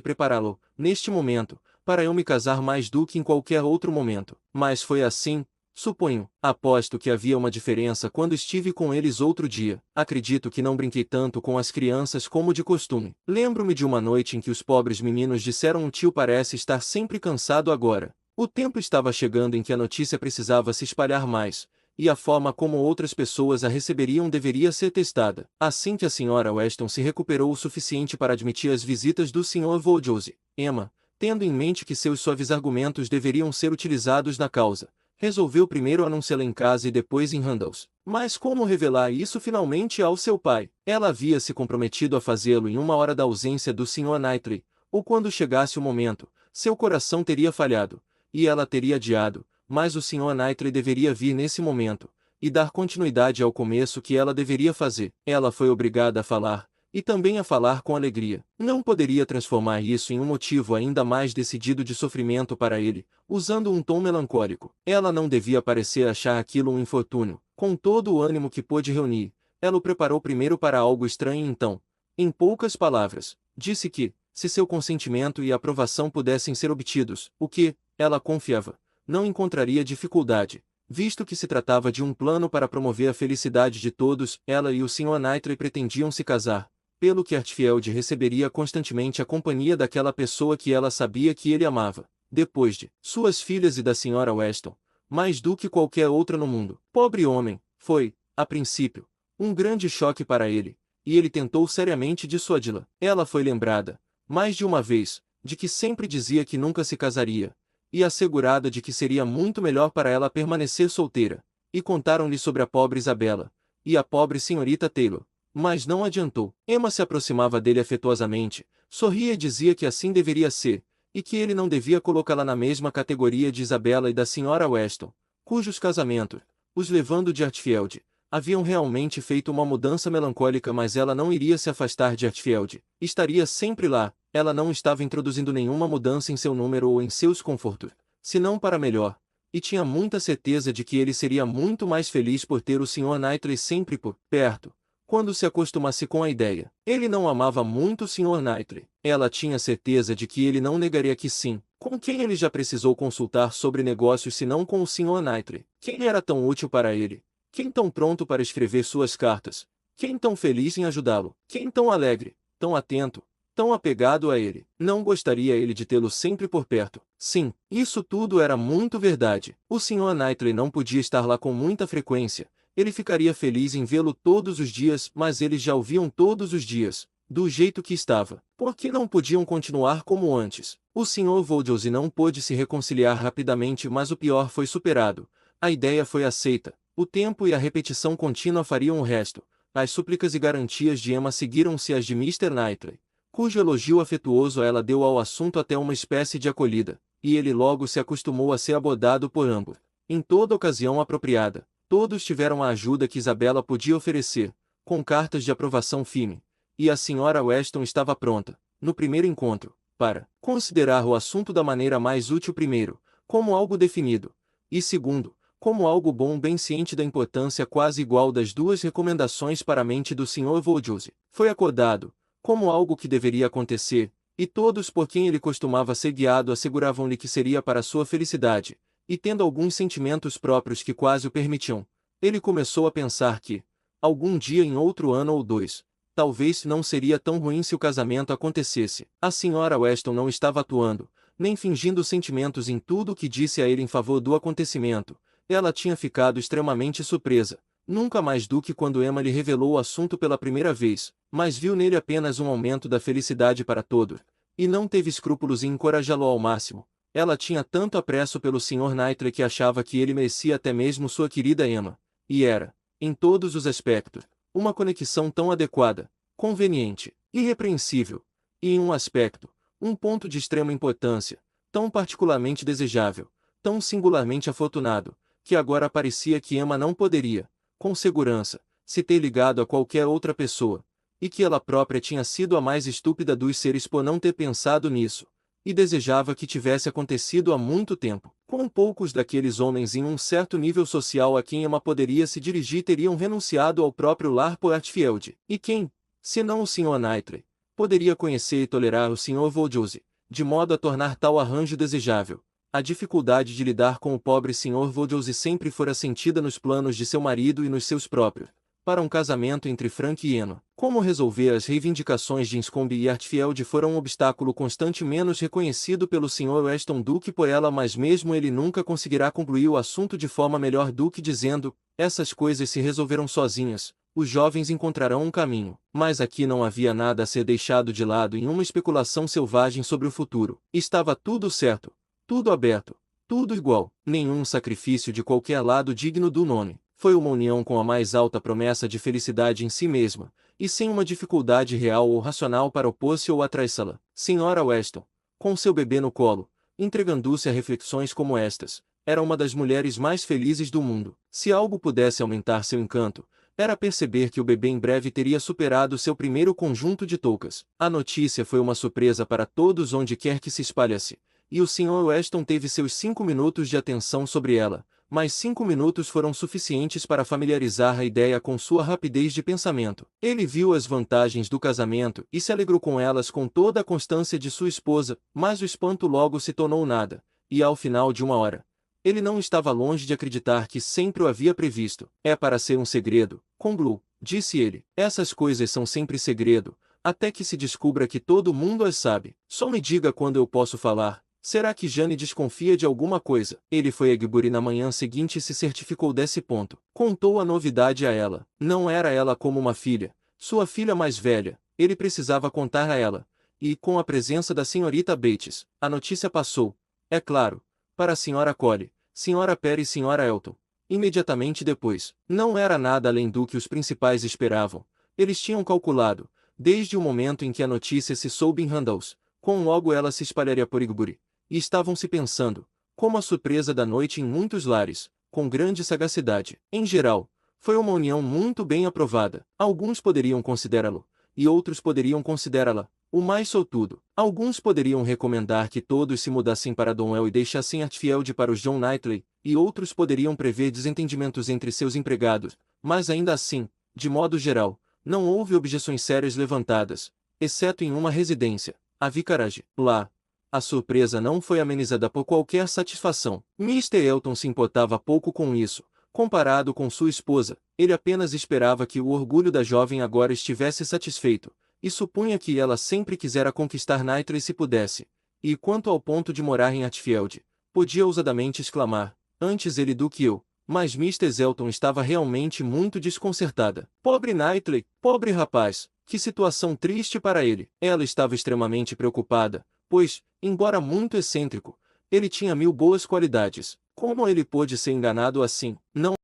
prepará-lo, neste momento, para eu me casar mais do que em qualquer outro momento. Mas foi assim, suponho. Aposto que havia uma diferença quando estive com eles outro dia. Acredito que não brinquei tanto com as crianças como de costume. Lembro-me de uma noite em que os pobres meninos disseram: o tio parece estar sempre cansado agora. O tempo estava chegando em que a notícia precisava se espalhar mais, e a forma como outras pessoas a receberiam deveria ser testada. Assim que a Sra. Weston se recuperou o suficiente para admitir as visitas do Sr. Vouljose, Emma, tendo em mente que seus suaves argumentos deveriam ser utilizados na causa, resolveu primeiro anunciá-la em casa e depois em Randalls. Mas como revelar isso finalmente ao seu pai? Ela havia se comprometido a fazê-lo em uma hora da ausência do Sr. Knightley, ou quando chegasse o momento, seu coração teria falhado, e ela teria adiado, mas o Sr. Knightley deveria vir nesse momento, e dar continuidade ao começo que ela deveria fazer. Ela foi obrigada a falar, e também a falar com alegria. Não poderia transformar isso em um motivo ainda mais decidido de sofrimento para ele, usando um tom melancólico. Ela não devia parecer achar aquilo um infortúnio. Com todo o ânimo que pôde reunir, ela o preparou primeiro para algo estranho e então, em poucas palavras, disse que, se seu consentimento e aprovação pudessem ser obtidos, o que, ela confiava, não encontraria dificuldade, visto que se tratava de um plano para promover a felicidade de todos. Ela e o Sr. Knightley pretendiam se casar, pelo que Hartfield receberia constantemente a companhia daquela pessoa que ela sabia que ele amava, depois de suas filhas e da Sra. Weston, mais do que qualquer outra no mundo. Pobre homem, foi, a princípio, um grande choque para ele, e ele tentou seriamente dissuadi-la. Ela foi lembrada, mais de uma vez, de que sempre dizia que nunca se casaria, e assegurada de que seria muito melhor para ela permanecer solteira, e contaram-lhe sobre a pobre Isabella, e a pobre senhorita Taylor. Mas não adiantou. Emma se aproximava dele afetuosamente, sorria e dizia que assim deveria ser, e que ele não devia colocá-la na mesma categoria de Isabella e da Sra. Weston, cujos casamentos, os levando de Hartfield, haviam realmente feito uma mudança melancólica. Mas ela não iria se afastar de Hartfield, estaria sempre lá. Ela não estava introduzindo nenhuma mudança em seu número ou em seus confortos, senão para melhor, e tinha muita certeza de que ele seria muito mais feliz por ter o Sr. Knightley sempre por perto, quando se acostumasse com a ideia. Ele não amava muito o Sr. Knightley. Ela tinha certeza de que ele não negaria que sim. Com quem ele já precisou consultar sobre negócios senão com o Sr. Knightley? Quem era tão útil para ele? Quem tão pronto para escrever suas cartas? Quem tão feliz em ajudá-lo? Quem tão alegre, tão atento, tão apegado a ele? Não gostaria ele de tê-lo sempre por perto? Sim, isso tudo era muito verdade. O Sr. Knightley não podia estar lá com muita frequência. Ele ficaria feliz em vê-lo todos os dias, mas eles já o viam todos os dias, do jeito que estava. Por que não podiam continuar como antes? O Sr. Voldiosi não pôde se reconciliar rapidamente, mas o pior foi superado. A ideia foi aceita. O tempo e a repetição contínua fariam o resto. As súplicas e garantias de Emma seguiram-se às de Mr. Knightley, cujo elogio afetuoso ela deu ao assunto até uma espécie de acolhida, e ele logo se acostumou a ser abordado por ambos. Em toda ocasião apropriada, todos tiveram a ajuda que Isabela podia oferecer, com cartas de aprovação firme, e a Sra. Weston estava pronta, no primeiro encontro, para considerar o assunto da maneira mais útil primeiro, como algo definido, e segundo, como algo bom, bem ciente da importância quase igual das duas recomendações para a mente do Sr. Voldiosi. Foi acordado, como algo que deveria acontecer, e todos por quem ele costumava ser guiado asseguravam-lhe que seria para sua felicidade, e tendo alguns sentimentos próprios que quase o permitiam, ele começou a pensar que, algum dia em outro ano ou dois, talvez não seria tão ruim se o casamento acontecesse. A Sra. Weston não estava atuando, nem fingindo sentimentos em tudo o que disse a ele em favor do acontecimento. Ela tinha ficado extremamente surpresa, nunca mais do que quando Emma lhe revelou o assunto pela primeira vez, mas viu nele apenas um aumento da felicidade para todos, e não teve escrúpulos em encorajá-lo ao máximo. Ela tinha tanto apreço pelo Sr. Knightley que achava que ele merecia até mesmo sua querida Emma, e era, em todos os aspectos, uma conexão tão adequada, conveniente, irrepreensível, e em um aspecto, um ponto de extrema importância, tão particularmente desejável, tão singularmente afortunado, que agora parecia que Emma não poderia, com segurança, se ter ligado a qualquer outra pessoa, e que ela própria tinha sido a mais estúpida dos seres por não ter pensado nisso, e desejava que tivesse acontecido há muito tempo. Com poucos daqueles homens em um certo nível social a quem Emma poderia se dirigir teriam renunciado ao próprio lar por Hatfield. E quem, se não o Sr. Knightley, poderia conhecer e tolerar o Sr. Voldiosi, de modo a tornar tal arranjo desejável? A dificuldade de lidar com o pobre Sr. Voldiosi sempre fora sentida nos planos de seu marido e nos seus próprios, para um casamento entre Frank e Emma. Como resolver as reivindicações de Enscombe e Hatfield fora um obstáculo constante menos reconhecido pelo Sr. Weston do que por ela, mas mesmo ele nunca conseguirá concluir o assunto de forma melhor do que dizendo: essas coisas se resolverão sozinhas, os jovens encontrarão um caminho. Mas aqui não havia nada a ser deixado de lado em uma especulação selvagem sobre o futuro. Estava tudo certo, tudo aberto, tudo igual, nenhum sacrifício de qualquer lado digno do nome. Foi uma união com a mais alta promessa de felicidade em si mesma, e sem uma dificuldade real ou racional para opor-se ou atraiçá-la. Sra. Weston, com seu bebê no colo, entregando-se a reflexões como estas, era uma das mulheres mais felizes do mundo. Se algo pudesse aumentar seu encanto, era perceber que o bebê em breve teria superado seu primeiro conjunto de toucas. A notícia foi uma surpresa para todos onde quer que se espalhasse, e o Sr. Weston teve seus 5 minutos de atenção sobre ela, mas 5 minutos foram suficientes para familiarizar a ideia com sua rapidez de pensamento. Ele viu as vantagens do casamento e se alegrou com elas com toda a constância de sua esposa, mas o espanto logo se tornou nada, e ao final de uma hora, ele não estava longe de acreditar que sempre o havia previsto. É para ser um segredo, concluiu, disse ele. Essas coisas são sempre segredo, até que se descubra que todo mundo as sabe. Só me diga quando eu posso falar. Será que Jane desconfia de alguma coisa? Ele foi a Egbury na manhã seguinte e se certificou desse ponto. Contou a novidade a ela. Não era ela como uma filha, sua filha mais velha, ele precisava contar a ela. E, com a presença da senhorita Bates, a notícia passou, é claro, para a Sra. Collie, Sra. Perry e Sra. Elton. Imediatamente depois, não era nada além do que os principais esperavam. Eles tinham calculado, desde o momento em que a notícia se soube em Randalls, quão logo ela se espalharia por Egbury. E estavam se pensando, como a surpresa da noite em muitos lares, com grande sagacidade. Em geral, foi uma união muito bem aprovada. Alguns poderiam considerá-lo, e outros poderiam considerá-la o mais sortudo. Alguns poderiam recomendar que todos se mudassem para Donwell e deixassem Hatfield para os John Knightley, e outros poderiam prever desentendimentos entre seus empregados, mas ainda assim, de modo geral, não houve objeções sérias levantadas, exceto em uma residência, a Vicarage. Lá, a surpresa não foi amenizada por qualquer satisfação. Mr. Elton se importava pouco com isso. Comparado com sua esposa, ele apenas esperava que o orgulho da jovem agora estivesse satisfeito, e supunha que ela sempre quisera conquistar Knightley se pudesse. E quanto ao ponto de morar em Hatfield, podia ousadamente exclamar, antes ele do que eu. Mas Mrs. Elton estava realmente muito desconcertada. Pobre Knightley, pobre rapaz, Que situação triste para ele. Ela estava extremamente preocupada, pois, embora muito excêntrico, ele tinha 1000 boas qualidades. Como ele pôde ser enganado assim? Não